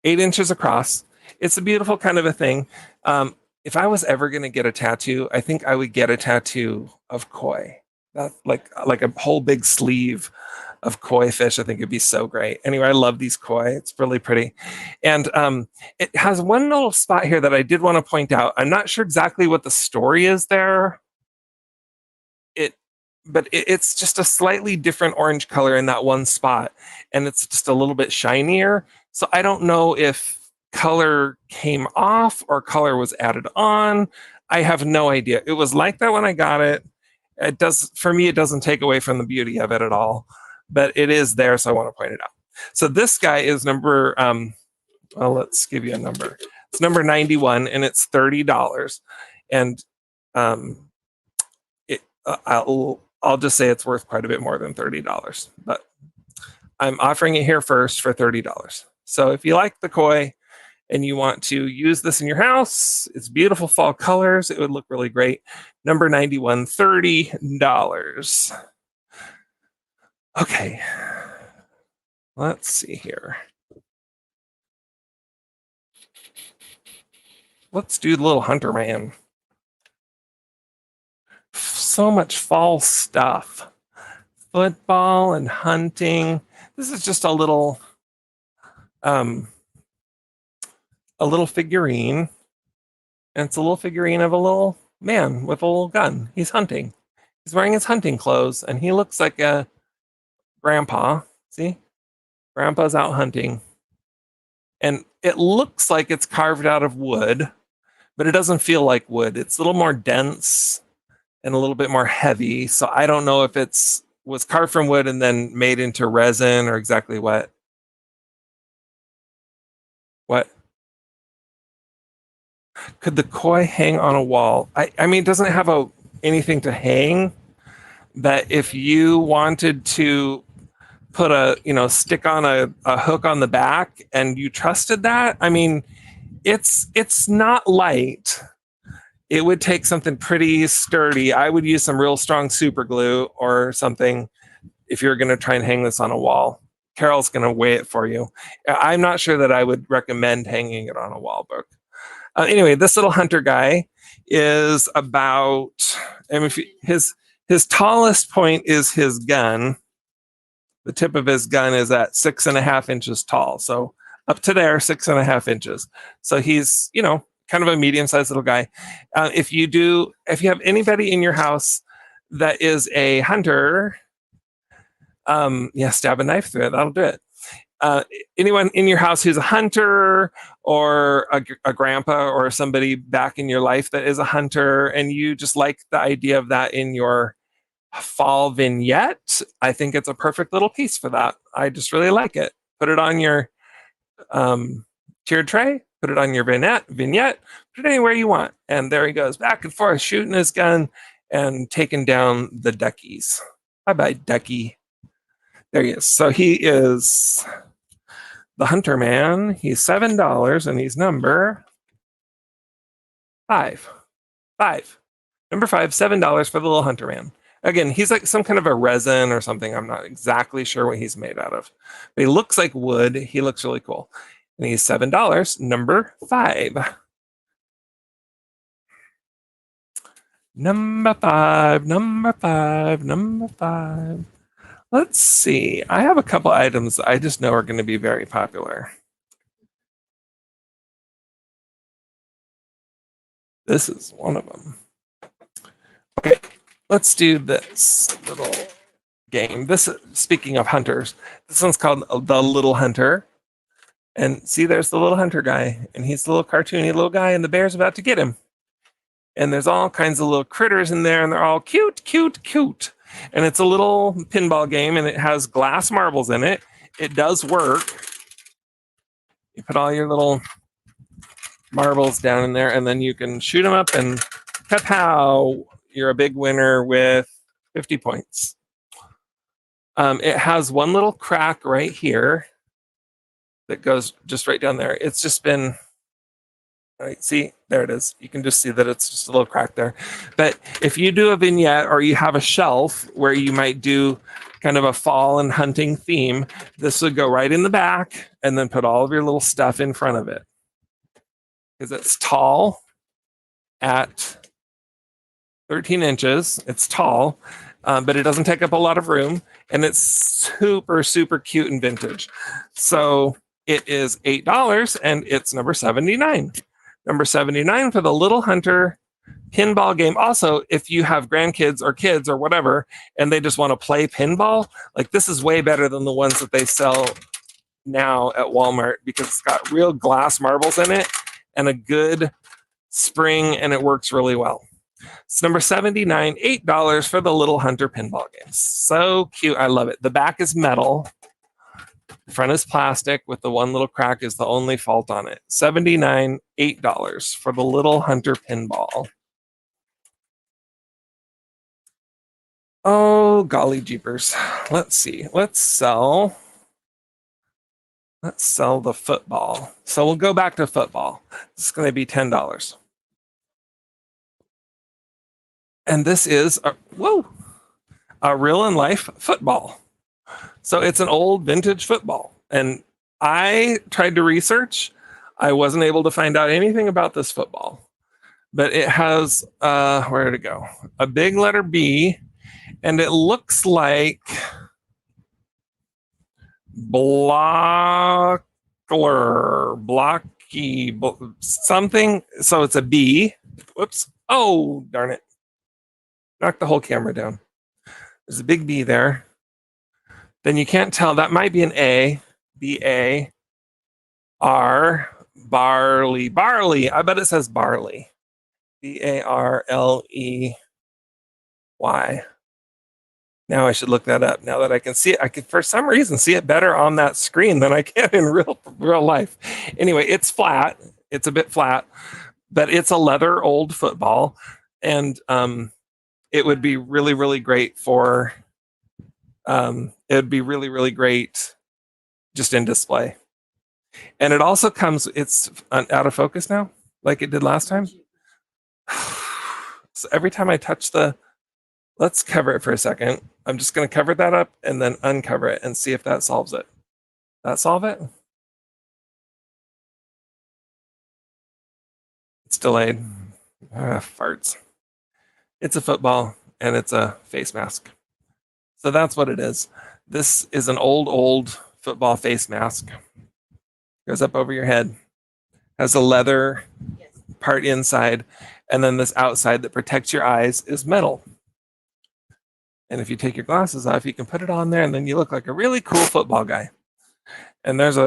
8 inches across. It's a beautiful kind of a thing. If I was ever going to get a tattoo, I think I would get a tattoo of koi. That's like a whole big sleeve of koi fish. I think it'd be so great. Anyway, I love these koi. It's really pretty. And it has one little spot here that I did want to point out. I'm not sure exactly what the story is there. It's just a slightly different orange color in that one spot, and it's just a little bit shinier. So I don't know if color came off or color was added on. I have no idea. It was like that when I got it. It does, for me, it doesn't take away from the beauty of it at all, but it is there, so I want to point it out. So this guy is number well, let's give you a number. It's number 91, and it's $30. And I'll just say it's worth quite a bit more than $30, but I'm offering it here first for $30. So if you like the koi and you want to use this in your house, it's beautiful fall colors. It would look really great. Number 91, $30. Okay, let's see here. Let's do the little hunter man. So much fall stuff. Football and hunting. This is just a little figurine. And it's a little figurine of a little man with a little gun. He's hunting. He's wearing his hunting clothes, and he looks like a grandpa. See? Grandpa's out hunting. And it looks like it's carved out of wood, but it doesn't feel like wood. It's a little more dense and a little bit more heavy. So I don't know if it's was carved from wood and then made into resin or exactly what. What? Could the koi hang on a wall? I mean, it doesn't have anything to hang, but if you wanted to put stick on a hook on the back and you trusted that, I mean, it's not light. It would take something pretty sturdy. I would use some real strong super glue or something if you're going to try and hang this on a wall. Carol's going to weigh it for you. I'm not sure that I would recommend hanging it on a wall, book. Anyway, this little hunter guy is about, his tallest point is his gun. The tip of his gun is at 6.5 inches tall. So up to there, 6.5 inches. So he's, kind of a medium-sized little guy. If you have anybody in your house that is a hunter, stab a knife through it. That'll do it. Anyone in your house who's a hunter, or a grandpa or somebody back in your life that is a hunter, and you just like the idea of that in your fall vignette, I think it's a perfect little piece for that. I just really like it. Put it on your tiered tray, put it on your vignette, put it anywhere you want. And there he goes, back and forth, shooting his gun and taking down the duckies. Bye-bye, ducky. There he is. So he is the hunter man. He's $7, and he's number 5. Number 5, $7 for the little hunter man. Again, he's like some kind of a resin or something. I'm not exactly sure what he's made out of. But he looks like wood. He looks really cool. And he's $7, number 5. Number 5. Let's see. I have a couple items that I just know are going to be very popular. This is one of them. Okay, let's do this little game. Speaking of hunters, this one's called The Little Hunter. And see, there's the little hunter guy, and he's the little cartoony little guy, and the bear's about to get him. And there's all kinds of little critters in there, and they're all cute. And it's a little pinball game, and it has glass marbles in it. It does work. You put all your little marbles down in there, and then you can shoot them up, and pow, you're a big winner with 50 points. It has one little crack right here that goes just right down there. It's just been All right, see, there it is. You can just see that it's just a little crack there. But if you do a vignette or you have a shelf where you might do kind of a fall and hunting theme, this would go right in the back and then put all of your little stuff in front of it. Because it's tall at 13 inches. It's tall, but it doesn't take up a lot of room. And it's super, super cute and vintage. So it is $8 and it's number 79. Number 79 for the Little Hunter pinball game. Also, if you have grandkids or kids or whatever, and they just want to play pinball, like this is way better than the ones that they sell now at Walmart because it's got real glass marbles in it and a good spring, and it works really well. It's number 79, $8 for the Little Hunter pinball game. So cute. I love it. The back is metal. The front is plastic with the one little crack is the only fault on it. 79, $8 for the Little Hunter pinball. Oh, golly jeepers. Let's see. Let's sell the football. So we'll go back to football. It's going to be $10. And this is a real in life football. So it's an old vintage football. And I tried to research. I wasn't able to find out anything about this football. But it has, where did it go? A big letter B. And it looks like blocky, something. So it's a B. Whoops. Oh, darn it. Knocked the whole camera down. There's a big B there. Then you can't tell. That might be an A. B-A. R. Barley. Barley. I bet it says barley. B-A-R-L-E-Y. Now I should look that up. Now that I can see it, I can, for some reason, see it better on that screen than I can in real life. Anyway, it's flat. It's a bit flat, but it's a leather old football, and it would be really, really great for. It would be really, really great, just in display. And it also comes. It's out of focus now, like it did last time. So every time I touch the. Let's cover it for a second. I'm just going to cover that up and then uncover it and see if that solves it. That solve it? It's delayed. Farts. It's a football and it's a face mask. So that's what it is. This is an old football face mask. Goes up over your head. Has a leather part inside. And then this outside that protects your eyes is metal. And if you take your glasses off, you can put it on there, and then you look like a really cool football guy. And there's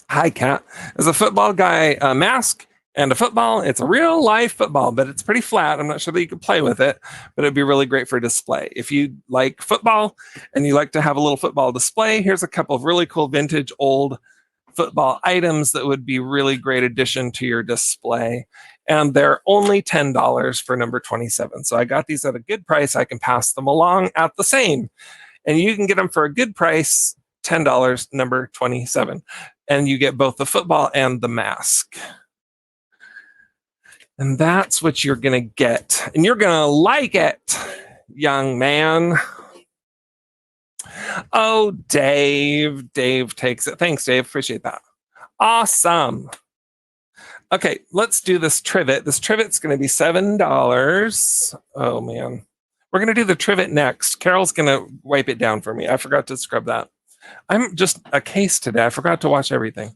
hi, cat. There's a football guy mask and a football. It's a real life football, but it's pretty flat. I'm not sure that you can play with it, but it'd be really great for display. If you like football and you like to have a little football display, here's a couple of really cool vintage old football items that would be really great addition to your display. And they're only $10 for number 27. So I got these at a good price. I can pass them along at the same. And you can get them for a good price, $10, number 27. And you get both the football and the mask. And that's what you're going to get. And you're going to like it, young man. Oh, Dave. Dave takes it. Thanks, Dave. Appreciate that. Awesome. Okay, let's do this trivet. This trivet's going to be $7. Oh, man. We're going to do the trivet next. Carol's going to wipe it down for me. I forgot to scrub that. I'm just a case today. I forgot to wash everything.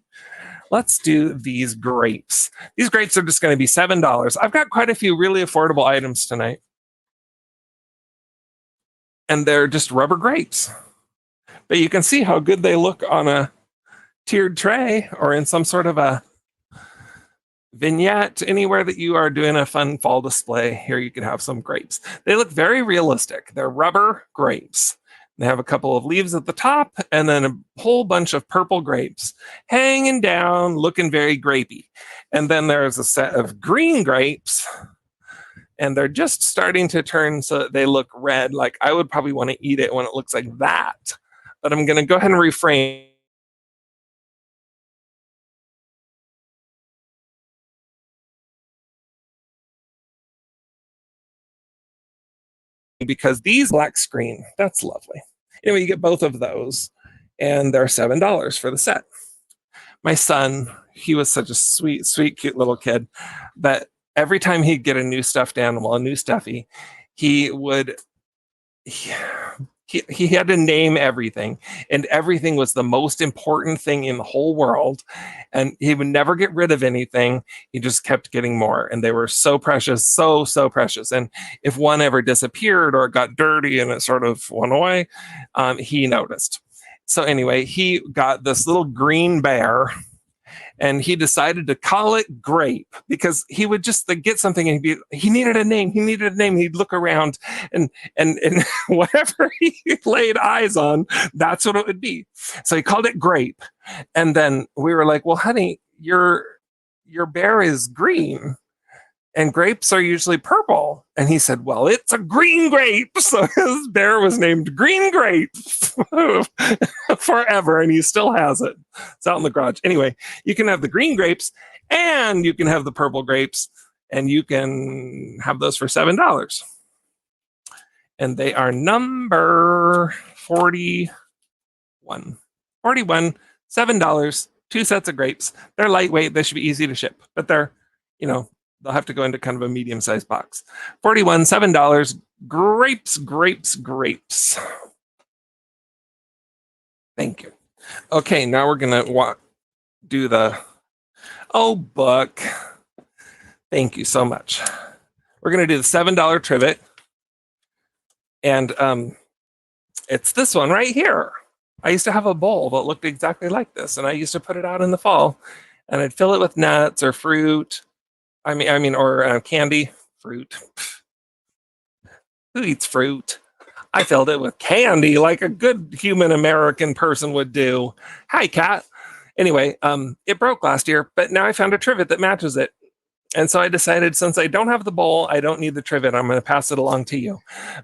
Let's do these grapes. These grapes are just going to be $7. I've got quite a few really affordable items tonight. And they're just rubber grapes. But you can see how good they look on a tiered tray or in some sort of a vignette, anywhere that you are doing a fun fall display. Here you can have some grapes. They look very realistic. They're rubber grapes. They have a couple of leaves at the top and then a whole bunch of purple grapes hanging down, looking very grapey. And then there's a set of green grapes, and they're just starting to turn so that they look red. Like I would probably want to eat it when it looks like that. But I'm going to go ahead and refrain because these black screen, that's lovely. Anyway, you get both of those, and they're $7 for the set. My son, he was such a sweet, sweet, cute little kid that every time he'd get a new stuffed animal, a new stuffy, he would he had to name everything, and everything was the most important thing in the whole world, and he would never get rid of anything. He just kept getting more, and they were so precious, so precious. And if one ever disappeared or got dirty and it sort of went away, he noticed. So anyway, he got this little green bear, and he decided to call it Grape because he would just get something and he needed a name. He'd look around and whatever he laid eyes on, that's what it would be. So he called it Grape. And then we were like, well, honey, your bear is green and grapes are usually purple. And he said, well, it's a green grape. So his bear was named Green Grape forever, and he still has it. It's out in the garage. Anyway, you can have the green grapes and you can have the purple grapes, and you can have those for $7. And they are number 41. 41, $7, 2 sets of grapes. They're lightweight. They should be easy to ship, but they're, they'll have to go into kind of a medium-sized box. 41, $7. Grapes. Thank you. Okay, now we're gonna do the book. Thank you so much. We're gonna do the $7 trivet, and it's this one right here. I used to have a bowl that looked exactly like this, and I used to put it out in the fall, and I'd fill it with nuts or fruit. Or candy. Fruit. Who eats fruit? I filled it with candy like a good human American person would do. Hi, cat. Anyway, it broke last year, but now I found a trivet that matches it. And so I decided, since I don't have the bowl, I don't need the trivet. I'm going to pass it along to you.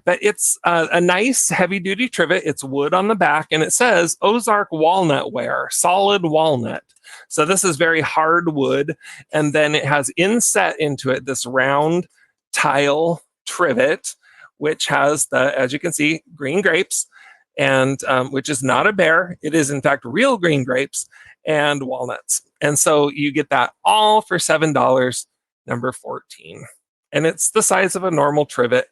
But it's a nice heavy-duty trivet. It's wood on the back, and it says Ozark walnut ware, solid walnut. So this is very hard wood, and then it has inset into it this round tile trivet, which has as you can see, green grapes, and which is not a bear. It is in fact real green grapes and walnuts. And so you get that all for $7, number 14. And it's the size of a normal trivet.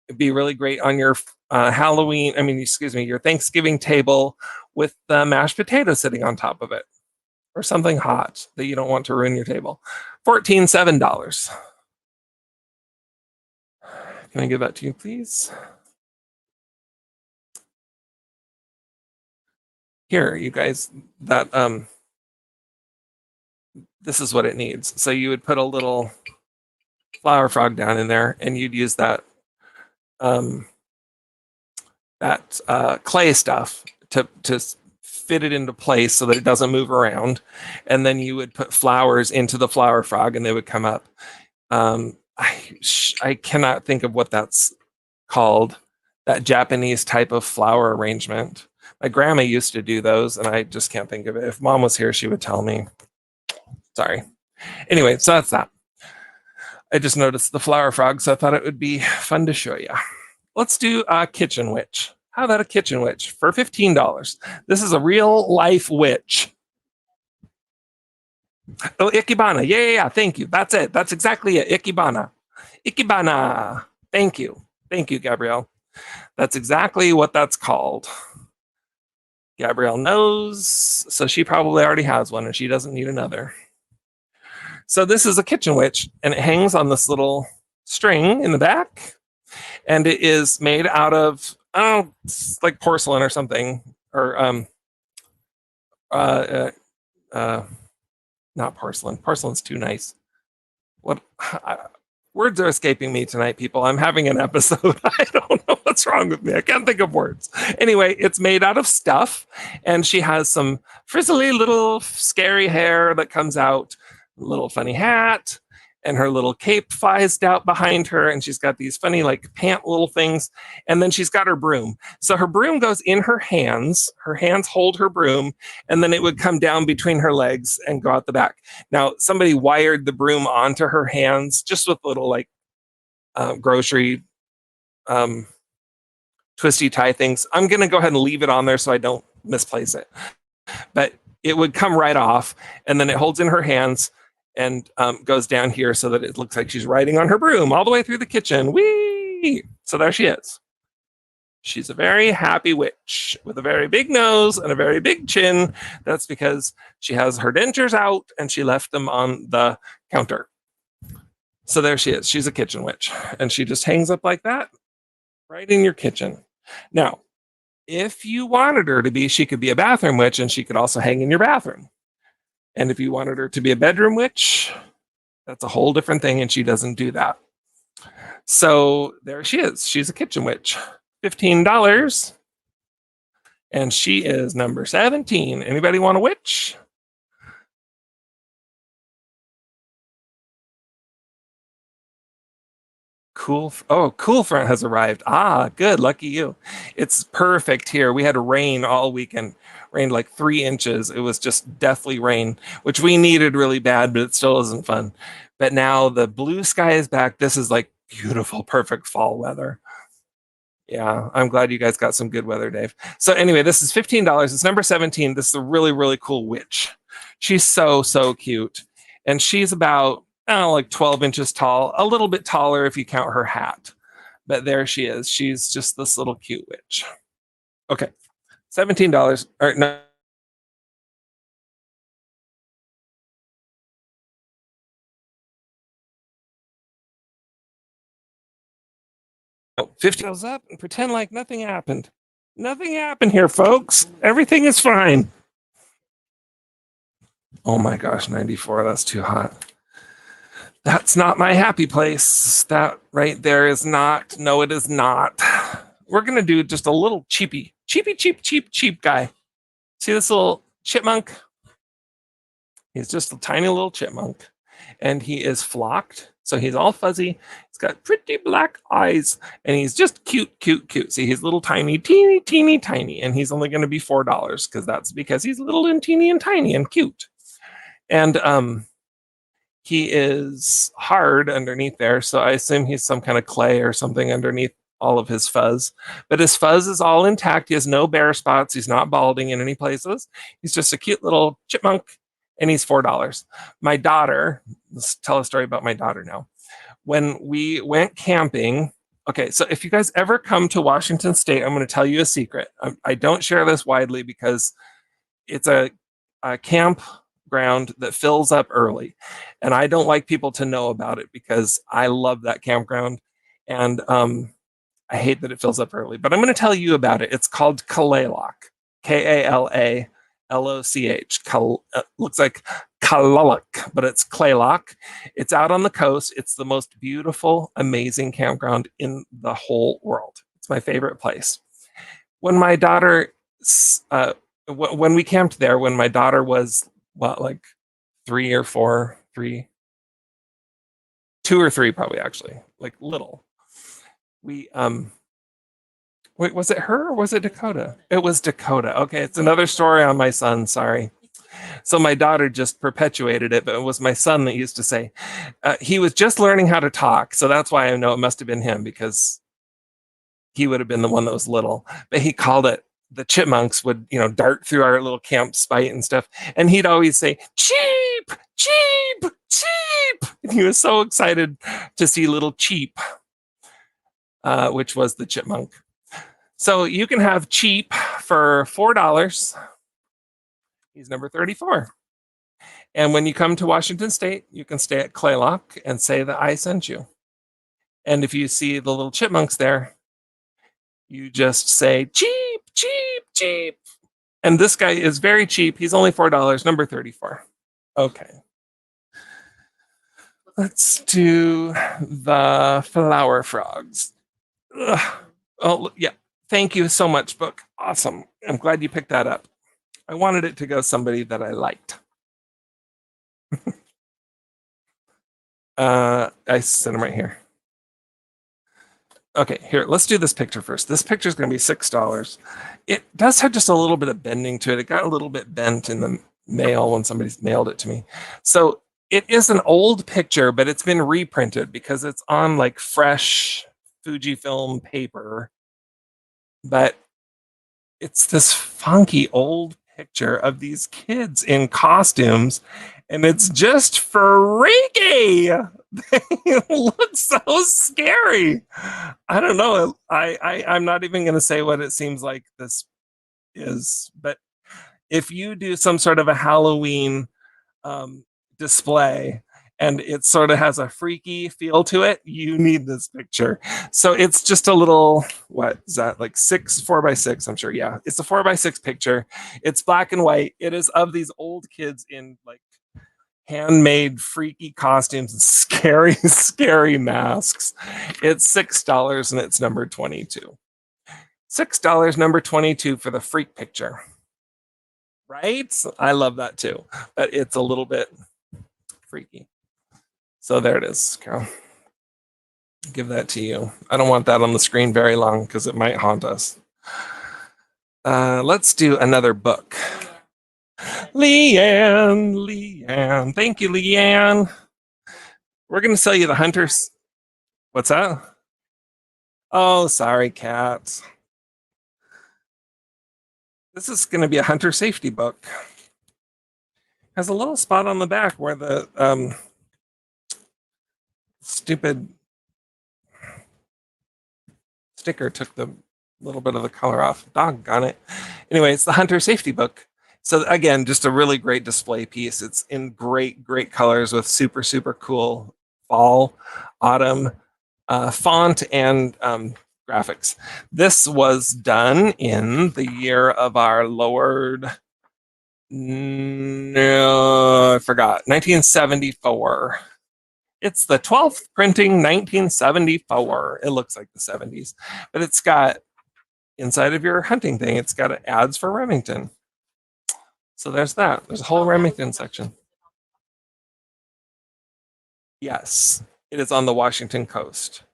It'd be really great on your your Thanksgiving table with the mashed potato sitting on top of it, or something hot that you don't want to ruin your table. 14, $7. Can I give that to you, please? Here, you guys, that this is what it needs. So you would put a little flower frog down in there, and you'd use that clay stuff to fit it into place so that it doesn't move around. And then you would put flowers into the flower frog, and they would come up. I cannot think of what that's called, that Japanese type of flower arrangement. My grandma used to do those, and I just can't think of it. If Mom was here, she would tell me. Sorry. Anyway, so that's that. I just noticed the flower frog, so I thought it would be fun to show you. Let's do a kitchen witch. How about a kitchen witch for $15? This is a real life witch. Oh, Ikebana. Yeah. Thank you. That's it. That's exactly it. Ikebana. Thank you. Thank you, Gabrielle. That's exactly what that's called. Gabrielle knows, so she probably already has one, and she doesn't need another. So this is a kitchen witch, and it hangs on this little string in the back, and it is made out of, it's like porcelain or something, or not porcelain. Porcelain's too nice. Words are escaping me tonight, people. I'm having an episode. I don't know what's wrong with me. I can't think of words. Anyway, it's made out of stuff, and she has some frizzly little scary hair that comes out, a little funny hat, and her little cape fizzed out behind her, and she's got these funny like pant little things, and then she's got her broom. So her broom goes in her hands hold her broom, and then it would come down between her legs and go out the back. Now, somebody wired the broom onto her hands just with little like grocery twisty tie things. I'm going to go ahead and leave it on there so I don't misplace it. But it would come right off, and then it holds in her hands and goes down here so that it looks like she's riding on her broom all the way through the kitchen. Whee! So there she is. She's a very happy witch with a very big nose and a very big chin. That's because she has her dentures out and she left them on the counter. So there she is. She's a kitchen witch, and she just hangs up like that right in your kitchen. Now, if you wanted her to be, she could be a bathroom witch, and she could also hang in your bathroom. And if you wanted her to be a bedroom witch, that's a whole different thing, and she doesn't do that. So there she is. She's a kitchen witch. $15. And she is number 17. Anybody want a witch? Cool. Oh, Cool Front has arrived. Ah, good. Lucky you. It's perfect here. We had rain all weekend. Rained like 3 inches. It was just deathly rain, which we needed really bad, but it still isn't fun. But now the blue sky is back. This is like beautiful, perfect fall weather. Yeah, I'm glad you guys got some good weather, Dave. So anyway, this is $15. It's number 17. This is a really, really cool witch. She's so, so cute. And she's about, I don't know, like 12 inches tall, a little bit taller if you count her hat. But there she is. She's just this little cute witch. Okay, $17. Or no. $50 goes up and pretend like nothing happened. Nothing happened here, folks. Everything is fine. Oh my gosh, 94. That's too hot. That's not my happy place. That right there is not. No, it is not. We're going to do just a little cheap guy. See this little chipmunk? He's just a tiny little chipmunk. And he is flocked. So he's all fuzzy. He's got pretty black eyes. And he's just cute. See, he's little tiny, teeny tiny. And he's only going to be $4 because he's little and teeny and tiny and cute. And he is hard underneath there. So I assume he's some kind of clay or something underneath all of his fuzz. But his fuzz is all intact. He has no bare spots. He's not balding in any places. He's just a cute little chipmunk. And he's $4. My daughter, let's tell a story about my daughter now. When we went camping, okay, so if you guys ever come to Washington State, I'm going to tell you a secret. I don't share this widely because it's a campground that fills up early. And I don't like people to know about it because I love that campground. And I hate that it fills up early. But I'm going to tell you about it. It's called Kalaloch. Kaloch. Looks like Kalaloch, but it's Kalaloch. It's out on the coast. It's the most beautiful, amazing campground in the whole world. It's my favorite place. When my daughter, when we camped there, when my daughter was like 3 or 4, 2 or 3 probably actually, like little. We Wait, was it her or was it Dakota? It was Dakota. Okay, it's another story on my son. Sorry. So my daughter just perpetuated it, but it was my son that used to say he was just learning how to talk. So that's why I know it must have been him because he would have been the one that was little. But he called it the chipmunks would, dart through our little camp spite and stuff. And he'd always say, cheap, cheap, cheap. And he was so excited to see little cheap, which was the chipmunk. So you can have cheap for $4. He's number 34. And when you come to Washington State, you can stay at Kalaloch and say that I sent you. And if you see the little chipmunks there, you just say, cheap, cheap, cheap. And this guy is very cheap. He's only $4, number 34. Okay. Let's do the flower frogs. Ugh. Oh, yeah. Thank you so much, book. Awesome. I'm glad you picked that up. I wanted it to go somebody that I liked. I sent them right here. Okay, here, let's do this picture first. This picture is going to be $6. It does have just a little bit of bending to it. It got a little bit bent in the mail when somebody mailed it to me. So it is an old picture, but it's been reprinted because it's on like fresh Fujifilm paper. but it's this funky old picture of these kids in costumes, and it's just freaky. They look so scary. I don't know. I'm not even going to say what it seems like this is, but if you do some sort of a Halloween display and it sort of has a freaky feel to it, you need this picture. So it's just a little, what is that, like 4x6, I'm sure. Yeah, it's a 4x6 picture. It's black and white. It is of these old kids in like handmade freaky costumes and scary, scary masks. It's $6 and it's number 22. $6, number 22 for the freak picture. Right? I love that too, but it's a little bit freaky. So there it is, Carol. Give that to you. I don't want that on the screen very long because it might haunt us. Let's do another book. Leanne. Thank you, Leanne. We're going to sell you the Hunters. What's that? Oh, sorry, Kat. This is going to be a hunter safety book. Has a little spot on the back where the stupid sticker took the little bit of the color off. Doggone it. Anyway, it's the hunter safety book. So again, just a really great display piece. It's in great, great colors with super, super cool fall, autumn font and graphics. This was done in the year of our Lord, no, I forgot, 1974. It's the 12th printing, 1974. It looks like the 70s, but it's got inside of your hunting thing, it's got ads for Remington. So there's that. There's a whole Remington section. Yes, it is on the Washington coast.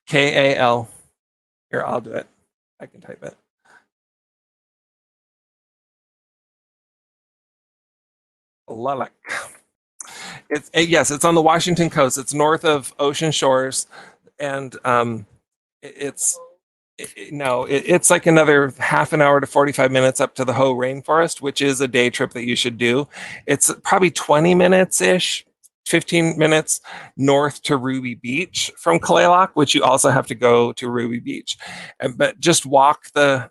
Kal. Here, I'll do it. I can type it. Lilac. Yes, it's on the Washington coast. It's north of Ocean Shores, and it's like another half an hour to 45 minutes up to the Hoh Rainforest, which is a day trip that you should do. It's probably 20 minutes ish, 15 minutes north to Ruby Beach from Kalaloch, which you also have to go to Ruby Beach, but just walk the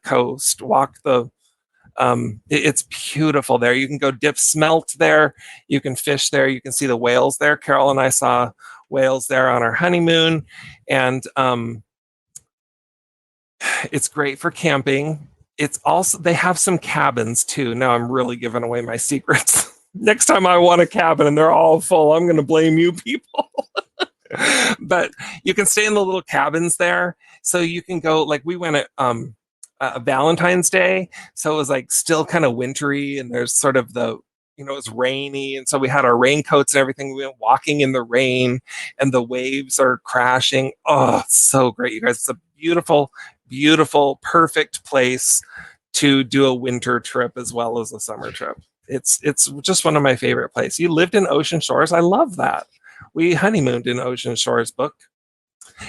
coast, it's beautiful there. You can go dip smelt there. You can fish there. You can see the whales there. Carol and I saw whales there on our honeymoon, and it's great for camping. It's also, they have some cabins too. Now I'm really giving away my secrets. Next time I want a cabin and they're all full, I'm going to blame you people. But you can stay in the little cabins there. So you can go, like we went at Valentine's Day, so it was like still kind of wintry, and there's sort of it was rainy, and so we had our raincoats and everything. We went walking in the rain, and the waves are crashing. Oh, it's so great, you guys! It's a beautiful, beautiful, perfect place to do a winter trip as well as a summer trip. It's just one of my favorite places. You lived in Ocean Shores. I love that. We honeymooned in Ocean Shores book.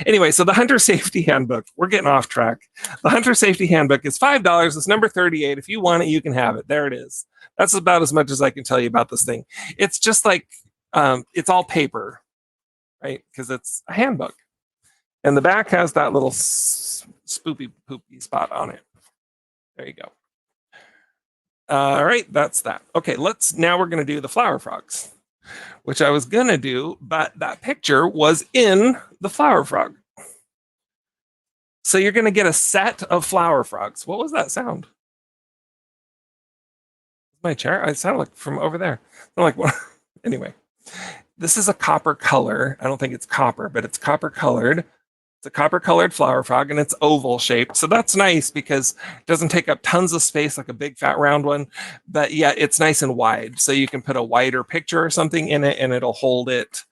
Anyway, so the Hunter Safety Handbook, we're getting off track. The Hunter Safety Handbook is $5. It's number 38. If you want it, you can have it. There it is. That's about as much as I can tell you about this thing. It's just like, it's all paper, right? Because it's a handbook. And the back has that little spoopy poopy spot on it. There you go. All right, that's that. Okay, now we're going to do the flower frogs, which I was going to do, but that picture was in the flower frog. So you're going to get a set of flower frogs. What was that sound? My chair? I sound like from over there. I'm like, what? Anyway, this is a copper color. I don't think it's copper, but it's copper colored. It's a copper colored flower frog, and it's oval shaped. So that's nice because it doesn't take up tons of space like a big fat round one, but yeah, it's nice and wide. So you can put a wider picture or something in it and it'll hold it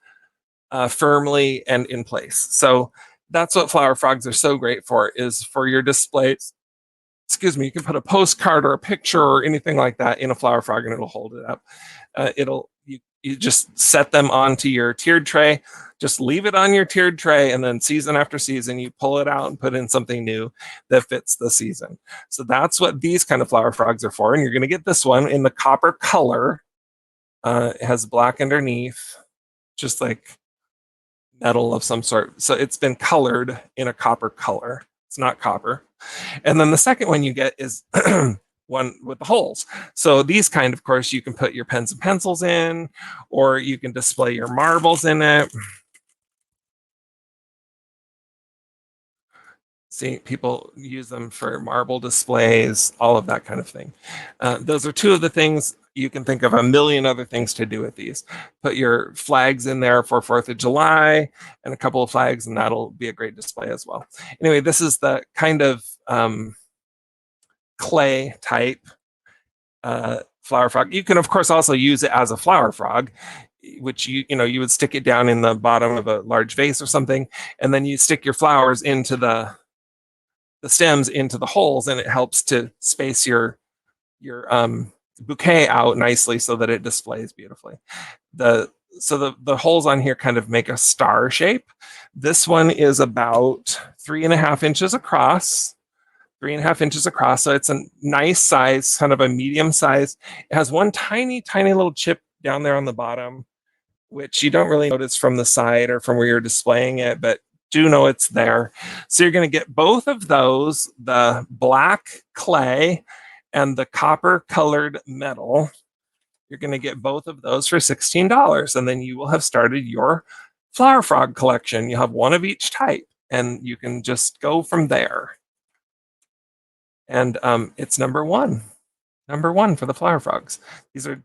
firmly and in place. So that's what flower frogs are so great for, is for your displays. Excuse me, you can put a postcard or a picture or anything like that in a flower frog and it'll hold it up. you just set them onto your tiered tray. Just leave it on your tiered tray, and then season after season, you pull it out and put in something new that fits the season. So that's what these kind of flower frogs are for. And you're going to get this one in the copper color. It has black underneath, just like metal of some sort. So it's been colored in a copper color. It's not copper. And then the second one you get is one with the holes. So these kind, of course, you can put your pens and pencils in, or you can display your marbles in it. See, people use them for marble displays, all of that kind of thing. Those are two of the things. You can think of a million other things to do with these. Put your flags in there for 4th of July and a couple of flags, and that'll be a great display as well. Anyway, this is the kind of clay type flower frog. You can, of course, also use it as a flower frog, which you would stick it down in the bottom of a large vase or something, and then you stick your flowers into the stems into the holes, and it helps to space your bouquet out nicely so that it displays beautifully. So the holes on here kind of make a star shape. This one is about 3.5 inches across. 3.5 inches across, so it's a nice size, kind of a medium size. It has one tiny little chip down there on the bottom, which you don't really notice from the side or from where you're displaying it, but do know it's there. So you're going to get both of those, the black clay and the copper colored metal. You're going to get both of those for $16, and then you will have started your flower frog collection. You'll have one of each type, and you can just go from there. And it's number one for the flower frogs. These are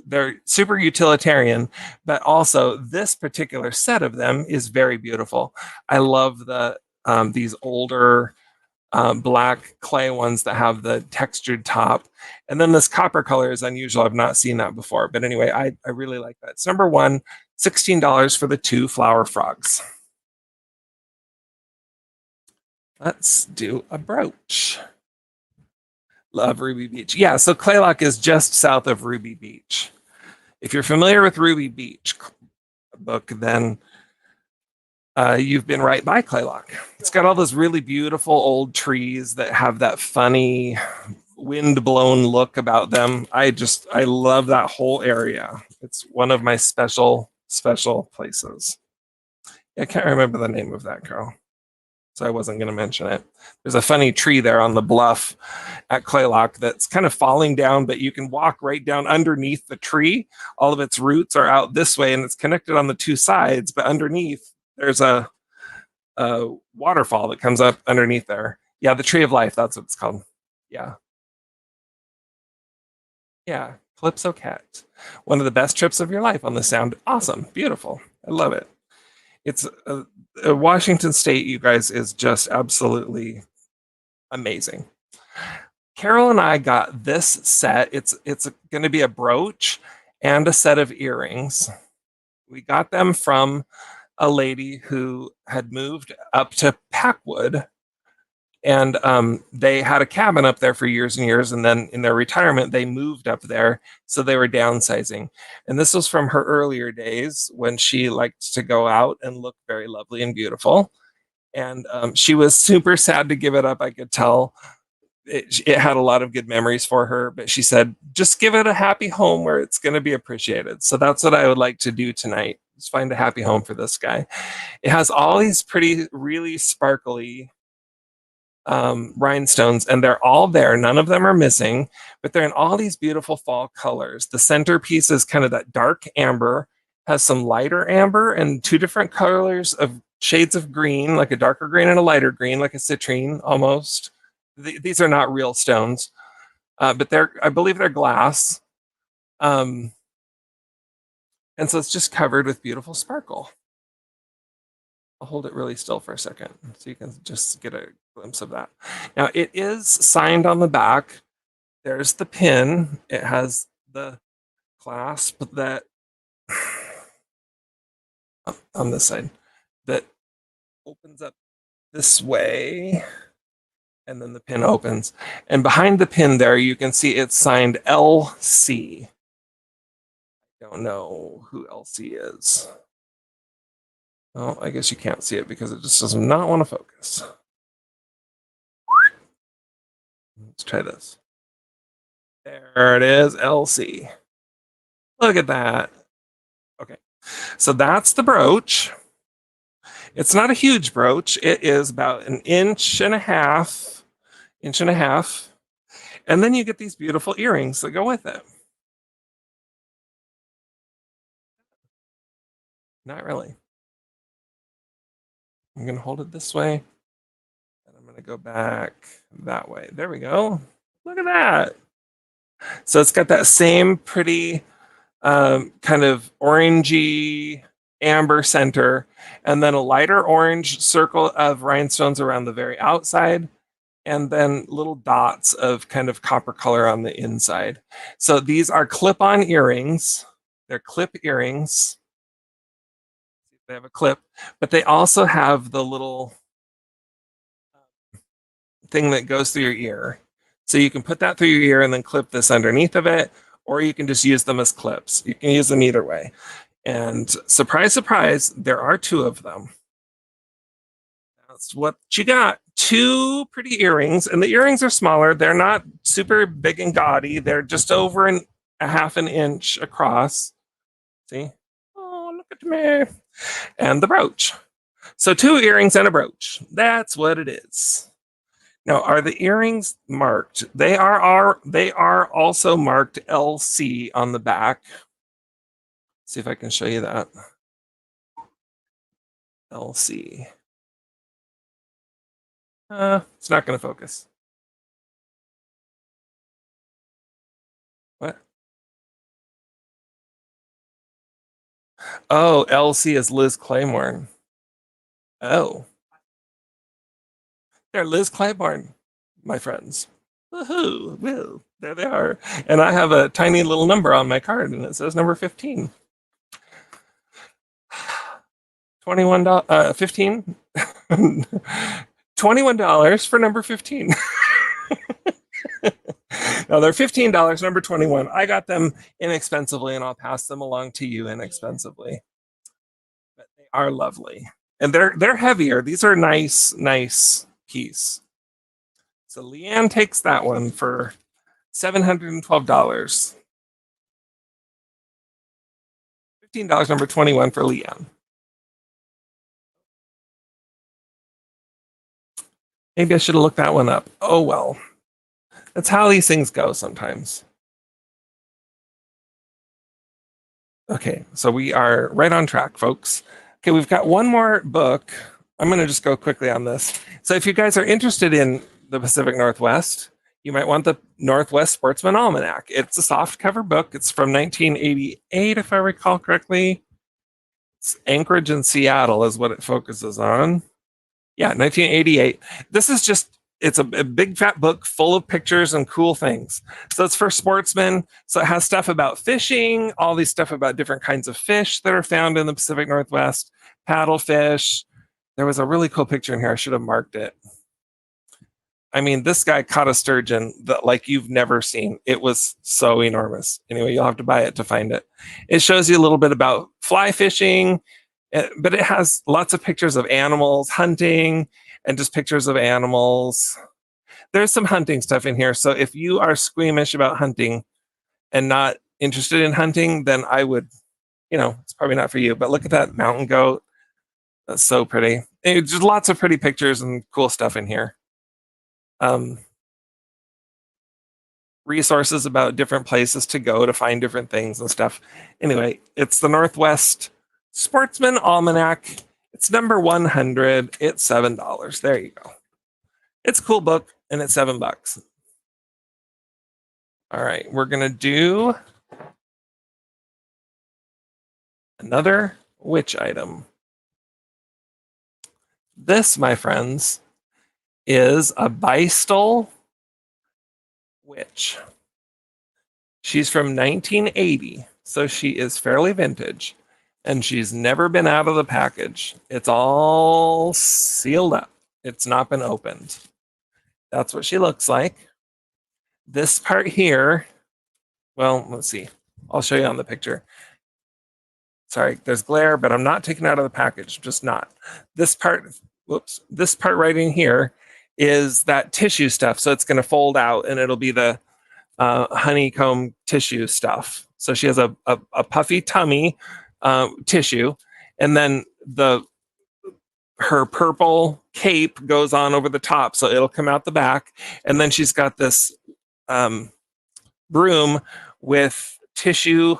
they're super utilitarian, but also this particular set of them is very beautiful. I love these older black clay ones that have the textured top. And then this copper color is unusual. I've not seen that before. But anyway, I really like that. It's number one, $16 for the 2 flower frogs. Let's do a brooch. Love Ruby Beach. Yeah, so Claylock is just south of Ruby Beach. If you're familiar with Ruby Beach book, then you've been right by Claylock. It's got all those really beautiful old trees that have that funny wind-blown look about them. I love that whole area. It's one of my special places. I can't remember the name of that girl, so I wasn't going to mention it. There's a funny tree there on the bluff at Claylock that's kind of falling down, but you can walk right down underneath the tree. All of its roots are out this way, and it's connected on the 2 sides, but underneath there's a waterfall that comes up underneath there. Yeah, the Tree of Life, that's what it's called. Yeah. Yeah, Calypso Cat. One of the best trips of your life on the Sound. Awesome, beautiful. I love it. It's Washington State, you guys, is just absolutely amazing. Carol and I got this set. It's going to be a brooch and a set of earrings. We got them from a lady who had moved up to Packwood, and they had a cabin up there for years and years, and then in their retirement they moved up there, so they were downsizing. And this was from her earlier days when she liked to go out and look very lovely and beautiful, and she was super sad to give it up. I could tell it had a lot of good memories for her, but she said just give it a happy home where it's going to be appreciated. So that's what I would like to do tonight, is find a happy home for this guy. It has all these pretty, really sparkly rhinestones, and they're all there. None of them are missing, but they're in all these beautiful fall colors. The centerpiece is kind of that dark amber, has some lighter amber, and 2 different colors of shades of green, like a darker green and a lighter green, like a citrine almost. These are not real stones, but I believe they're glass. And so it's just covered with beautiful sparkle. I'll hold it really still for a second so you can just get a glimpse of that. Now it is signed on the back. There's the pin. It has the clasp that on this side that opens up this way, and then the pin opens. And behind the pin there, you can see it's signed LC. Don't know who Elsie is. Well, I guess you can't see it because it just does not want to focus. Let's try this. There it is, Elsie. Look at that. Okay, so that's the brooch. It's not a huge brooch. It is about an inch and a half. And then you get these beautiful earrings that go with it. Not really. I'm going to hold it this way. And I'm going to go back that way. There we go. Look at that. So it's got that same pretty kind of orangey amber center, and then a lighter orange circle of rhinestones around the very outside, and then little dots of kind of copper color on the inside. So these are clip-on earrings. They're clip earrings. They have a clip, but they also have the little thing that goes through your ear. So you can put that through your ear and then clip this underneath of it, or you can just use them as clips. You can use them either way. And surprise, surprise, there are two of them. That's what you got. Two pretty earrings, and the earrings are smaller. They're not super big and gaudy. They're just over a half an inch across. See? Oh, look at me. And the brooch. So two earrings and a brooch. That's what it is. Now, are the earrings marked? They are also marked LC on the back. See if I can show you that. LC. It's not going to focus. What? Oh, LC is Liz Claiborne. Oh. They're Liz Claiborne, my friends. Woohoo! Well, there they are. And I have a tiny little number on my card, and it says number 15. $21, 15. $21 for number 15. No, they're $15, number 21. I got them inexpensively, and I'll pass them along to you inexpensively. But they are lovely. And they're heavier. These are nice keys. So Leanne takes that one for $712. $15, number 21 for Leanne. Maybe I should have looked that one up. Oh well. That's how these things go sometimes. Okay, so we are right on track, folks. Okay, we've got one more book. I'm going to just go quickly on this. So if you guys are interested in the Pacific Northwest, you might want the Northwest Sportsman Almanac. It's a soft cover book. It's from 1988, if I recall correctly. It's Anchorage and Seattle is what it focuses on. Yeah, 1988. This is just, it's a big fat book full of pictures and cool things. So it's for sportsmen. So it has stuff about fishing, all these stuff about different kinds of fish that are found in the Pacific Northwest, paddlefish. There was a really cool picture in here. I should have marked it. I mean, this guy caught a sturgeon that like you've never seen. It was so enormous. Anyway, you'll have to buy it to find it. It shows you a little bit about fly fishing, but it has lots of pictures of animals hunting and just pictures of animals. There's some hunting stuff in here. So if you are squeamish about hunting and not interested in hunting, then I would, it's probably not for you. But look at that mountain goat. That's so pretty. There's just lots of pretty pictures and cool stuff in here. Resources about different places to go to find different things and stuff. Anyway, it's the Northwest Sportsman Almanac. It's number 100. It's $7. There you go. It's a cool book, and it's $7. All right, we're gonna do another witch item. This, my friends, is a Beistel witch. She's from 1980, so she is fairly vintage, and she's never been out of the package. It's all sealed up. It's not been opened. That's what she looks like. This part here, well, let's see. I'll show you on the picture. Sorry, there's glare, but I'm not taking it out of the package, just not. This part, whoops, this part right in here is that tissue stuff. So it's going to fold out and it'll be the honeycomb tissue stuff. So she has a puffy tummy tissue, and then her purple cape goes on over the top, so it'll come out the back. And then she's got this broom with tissue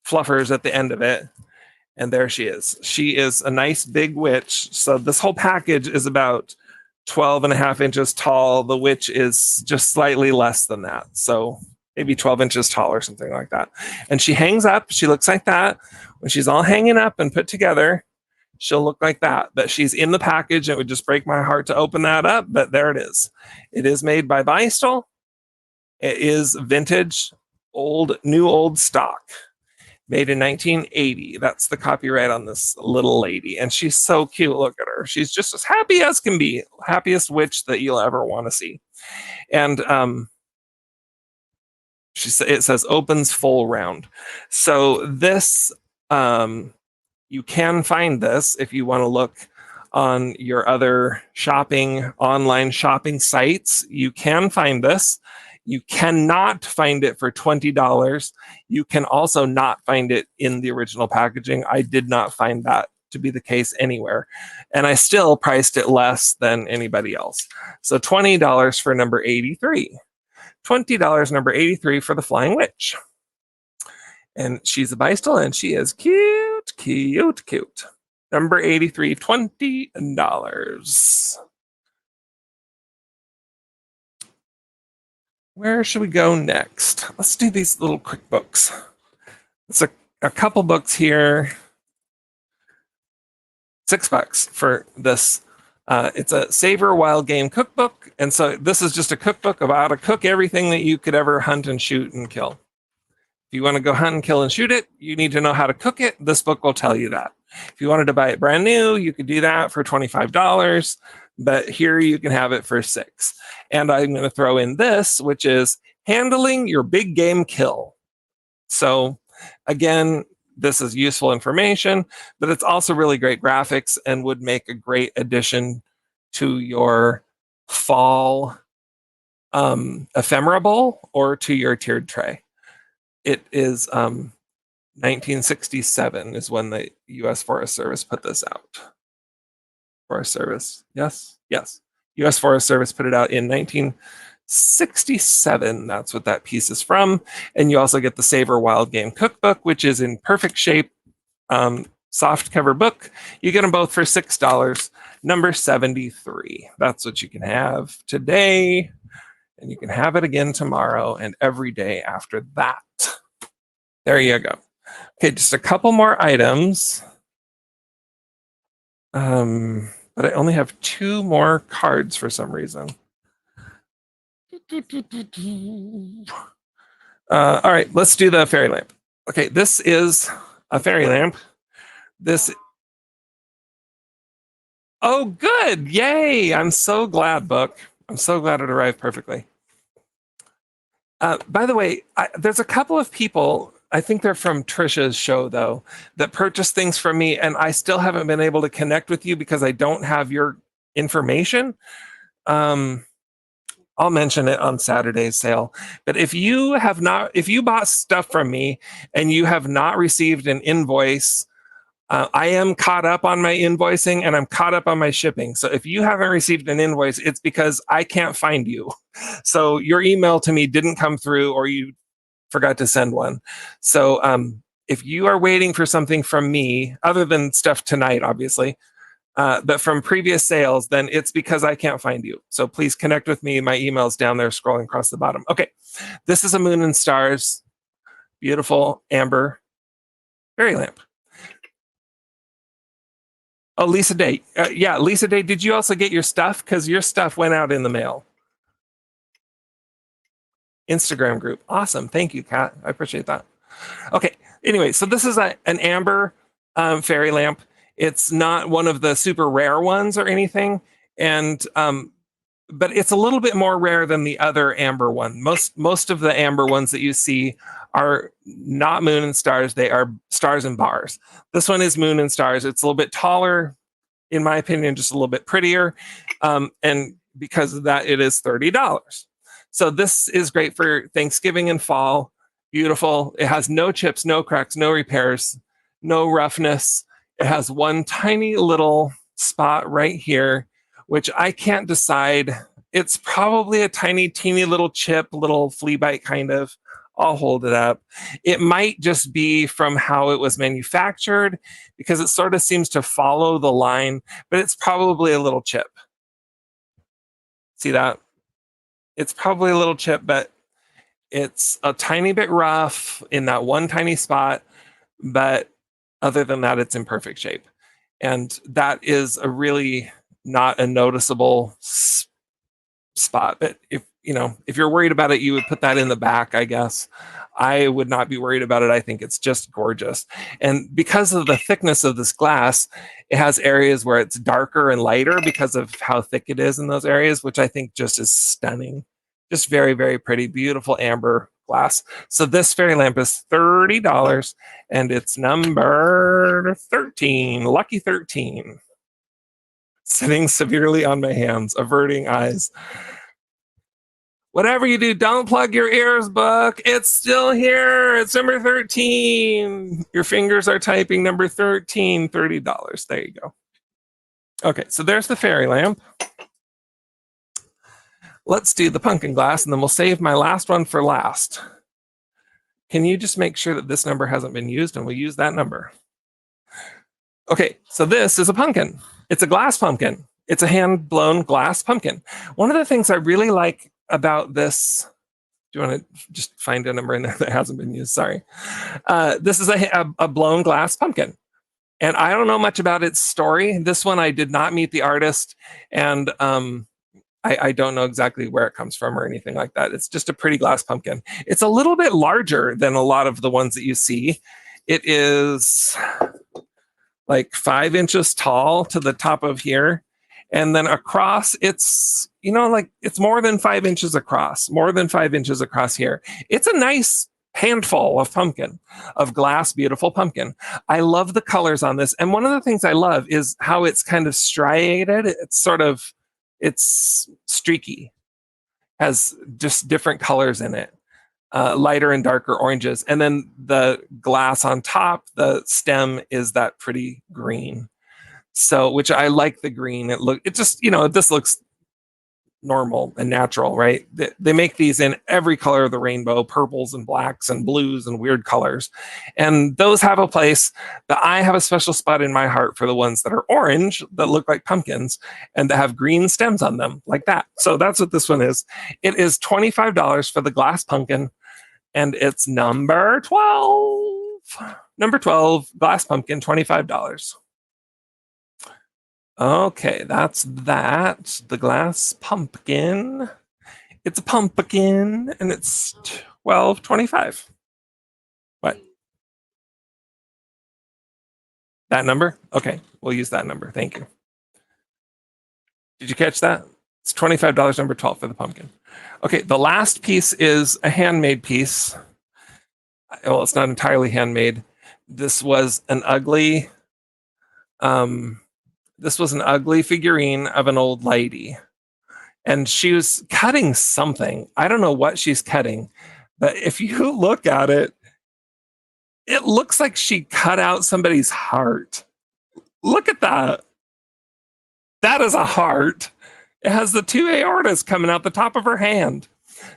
fluffers at the end of it. And there she is. She is a nice big witch. So this whole package is about 12.5 inches tall. The witch is just slightly less than that. So maybe 12 inches tall or something like that. And she hangs up. She looks like that. When she's all hanging up and put together, she'll look like that. But she's in the package. It would just break my heart to open that up. But there it is. It is made by Beistel. It is vintage, new old stock. Made in 1980. That's the copyright on this little lady. And she's so cute. Look at her. She's just as happy as can be. Happiest witch that you'll ever want to see. And it says opens full round. So this, you can find this if you want to look on your other online shopping sites. You can find this. You cannot find it for $20. You can also not find it in the original packaging. I did not find that to be the case anywhere. And I still priced it less than anybody else. So $20 for number 83. $20 number 83 for the Flying Witch. And she's a Beistel and she is cute, cute, cute. Number 83, $20. Where should we go next? Let's do these little quick books. It's a couple books here. $6 for this. It's a Savor Wild Game cookbook. And so this is just a cookbook of how to cook everything that you could ever hunt and shoot and kill. If you want to go hunt and kill and shoot it, you need to know how to cook it. This book will tell you that. If you wanted to buy it brand new, you could do that for $25. But here you can have it for $6. And I'm going to throw in this, which is handling your big game kill. So again, this is useful information, but it's also really great graphics and would make a great addition to your fall ephemera bowl or to your tiered tray. It is 1967 is when the U.S. Forest Service put this out. Forest Service, yes. U.S. Forest Service put it out in 1967. That's what that piece is from. And you also get the Savor Wild Game Cookbook, which is in perfect shape, soft cover book. You get them both for $6. Number 73. That's what you can have today. And you can have it again tomorrow and every day after that. There you go. Okay, just a couple more items. But I only have 2 more cards for some reason. All right, let's do the fairy lamp. Okay, this is a fairy lamp. Oh, good. Yay. I'm so glad, book. I'm so glad it arrived perfectly. By the way, there's a couple of people, I think they're from Trisha's show, though, that purchased things from me, and I still haven't been able to connect with you because I don't have your information. I'll mention it on Saturday's sale. But if you bought stuff from me and you have not received an invoice, I am caught up on my invoicing and I'm caught up on my shipping. So if you haven't received an invoice, it's because I can't find you. So your email to me didn't come through or you forgot to send one. So if you are waiting for something from me, other than stuff tonight, obviously, but from previous sales, then it's because I can't find you. So please connect with me. My email's down there scrolling across the bottom. Okay, this is a Moon and Stars, beautiful amber fairy lamp. Oh, Lisa Day. Yeah, Lisa Day, did you also get your stuff? Because your stuff went out in the mail. Instagram group. Awesome. Thank you, Kat. I appreciate that. Okay. Anyway, so this is an amber fairy lamp. It's not one of the super rare ones or anything. And but it's a little bit more rare than the other amber one. Most of the amber ones that you see are not moon and stars. They are stars and bars. This one is moon and stars. It's a little bit taller, in my opinion, just a little bit prettier. And because of that, it is $30. So this is great for Thanksgiving and fall. Beautiful. It has no chips, no cracks, no repairs, no roughness. It has one tiny little spot right here, which I can't decide. It's probably a tiny, teeny little chip, little flea bite kind of. I'll hold it up. It might just be from how it was manufactured because it sort of seems to follow the line, but it's probably a little chip. See that? It's probably a little chip, but it's a tiny bit rough in that one tiny spot. But other than that, it's in perfect shape. And that is a really not a noticeable spot. But if you're worried about it, you would put that in the back, I guess. I would not be worried about it. I think it's just gorgeous. And because of the thickness of this glass, it has areas where it's darker and lighter because of how thick it is in those areas, which I think just is stunning. Just very, very pretty, beautiful amber glass. So this fairy lamp is $30 and it's number 13, lucky 13. Sitting severely on my hands, averting eyes. Whatever you do, don't plug your ears, book. It's still here. It's number 13. Your fingers are typing number 13, $30. There you go. Okay, so there's the fairy lamp. Let's do the pumpkin glass, and then we'll save my last one for last. Can you just make sure that this number hasn't been used, and we'll use that number? Okay, so this is a pumpkin. It's a glass pumpkin. It's a hand-blown glass pumpkin. One of the things I really like about this, do you want to just find a number in there that hasn't been used? Sorry. This is a blown glass pumpkin. And I don't know much about its story. This one, I did not meet the artist, and I don't know exactly where it comes from or anything like that. It's just a pretty glass pumpkin. It's a little bit larger than a lot of the ones that you see. It is like 5 inches tall to the top of here. And then across, it's, it's more than 5 inches across, here. It's a nice handful of pumpkin, of glass, beautiful pumpkin. I love the colors on this. And one of the things I love is how it's kind of striated. It's streaky, has just different colors in it, lighter and darker oranges. And then the glass on top, the stem is that pretty green. So, which I like the green. This looks normal and natural, right? They make these in every color of the rainbow, purples and blacks and blues and weird colors. And those have a place, but I have a special spot in my heart for the ones that are orange, that look like pumpkins, and that have green stems on them, like that. So that's what this one is. It is $25 for the glass pumpkin, and it's number 12. Number 12, glass pumpkin, $25. Okay, that's that. The glass pumpkin. It's a pumpkin, and it's $12.25. What? That number? Okay, we'll use that number. Thank you. Did you catch that? It's $25, number 12 for the pumpkin. Okay, the last piece is a handmade piece. Well, it's not entirely handmade. This was an ugly figurine of an old lady, and she was cutting something. I don't know what she's cutting, but if you look at it, it looks like she cut out somebody's heart. Look at that. That is a heart. It has the 2 aortas coming out the top of her hand.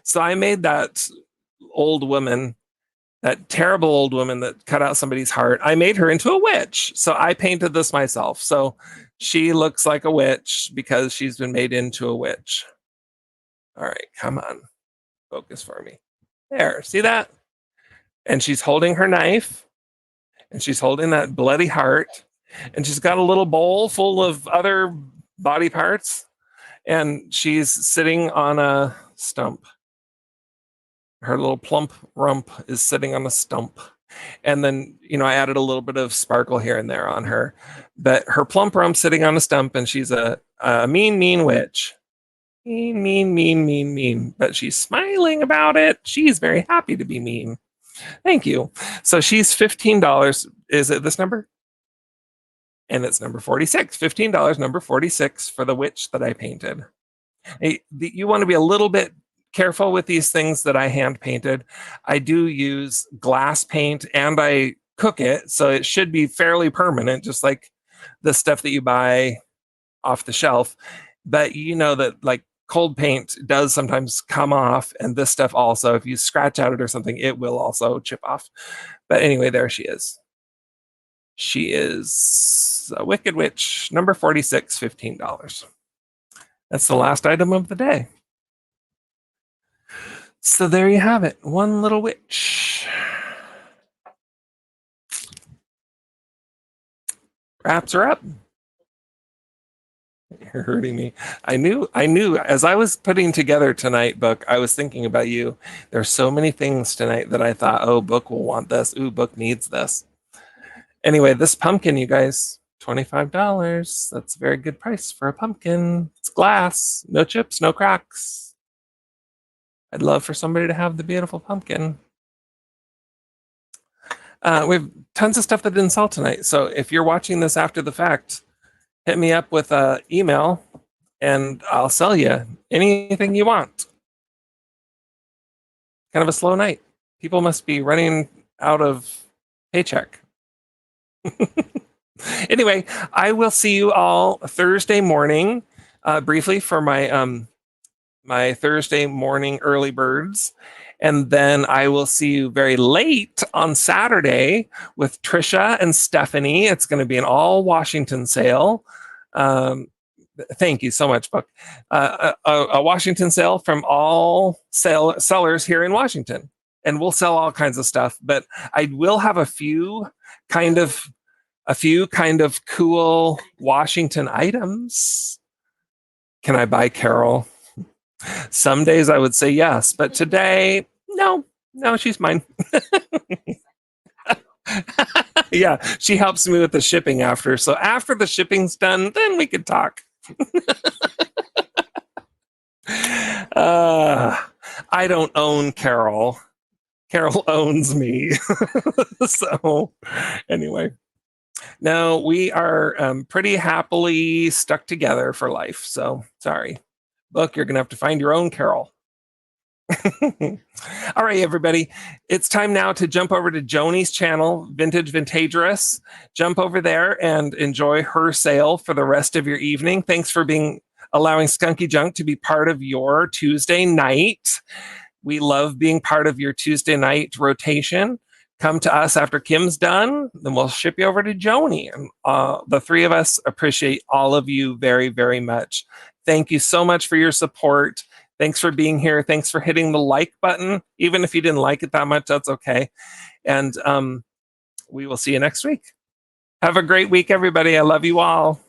So I made that old woman, that terrible old woman that cut out somebody's heart, I made her into a witch. So I painted this myself. So she looks like a witch because she's been made into a witch. All right, come on. Focus for me. There, see that? And she's holding her knife, and she's holding that bloody heart, and she's got a little bowl full of other body parts, and she's sitting on a stump. Her little plump rump is sitting on a stump. And then, I added a little bit of sparkle here and there on her. But her plump rump sitting on a stump, and she's a mean, mean witch. Mean, mean, mean, mean, mean. But she's smiling about it. She's very happy to be mean. Thank you. So she's $15. Is it this number? And it's number 46. $15, number 46 for the witch that I painted. You want to be a little bit careful with these things that I hand painted. I do use glass paint and I cook it, so it should be fairly permanent, just like the stuff that you buy off the shelf. But you know that like cold paint does sometimes come off, and this stuff also, if you scratch at it or something, it will also chip off. But anyway, there she is. She is a Wicked Witch, number 46, $15. That's the last item of the day. So there you have it. One little witch. Wraps her up. You're hurting me. I knew as I was putting together tonight, Book, I was thinking about you. There's so many things tonight that I thought, oh, Book will want this. Ooh, Book needs this. Anyway, this pumpkin, you guys, $25. That's a very good price for a pumpkin. It's glass, no chips, no cracks. I'd love for somebody to have the beautiful pumpkin. We have tons of stuff that didn't sell tonight. So if you're watching this after the fact, hit me up with an email and I'll sell you anything you want. Kind of a slow night. People must be running out of paycheck. Anyway, I will see you all Thursday morning, briefly for my my Thursday morning early birds. And then I will see you very late on Saturday with Trisha and Stephanie. It's going to be an all Washington sale. Thank you so much, Buck. A Washington sale from all sellers here in Washington. And we'll sell all kinds of stuff, but I will have a few kind of cool Washington items. Can I buy Carol? Some days I would say yes, but today, no, she's mine. Yeah, she helps me with the shipping after. So after the shipping's done, then we could talk. I don't own Carol. Carol owns me. So anyway, no, we are pretty happily stuck together for life. So sorry. Look, you're going to have to find your own Carol. All right, everybody. It's time now to jump over to Joni's channel, Vintage Vintagerous. Jump over there and enjoy her sale for the rest of your evening. Thanks for allowing Skunky Junk to be part of your Tuesday night. We love being part of your Tuesday night rotation. Come to us after Kim's done, then we'll ship you over to Joni. And the three of us appreciate all of you very, very much. Thank you so much for your support. Thanks for being here. Thanks for hitting the like button. Even if you didn't like it that much, that's okay. And we will see you next week. Have a great week, everybody. I love you all.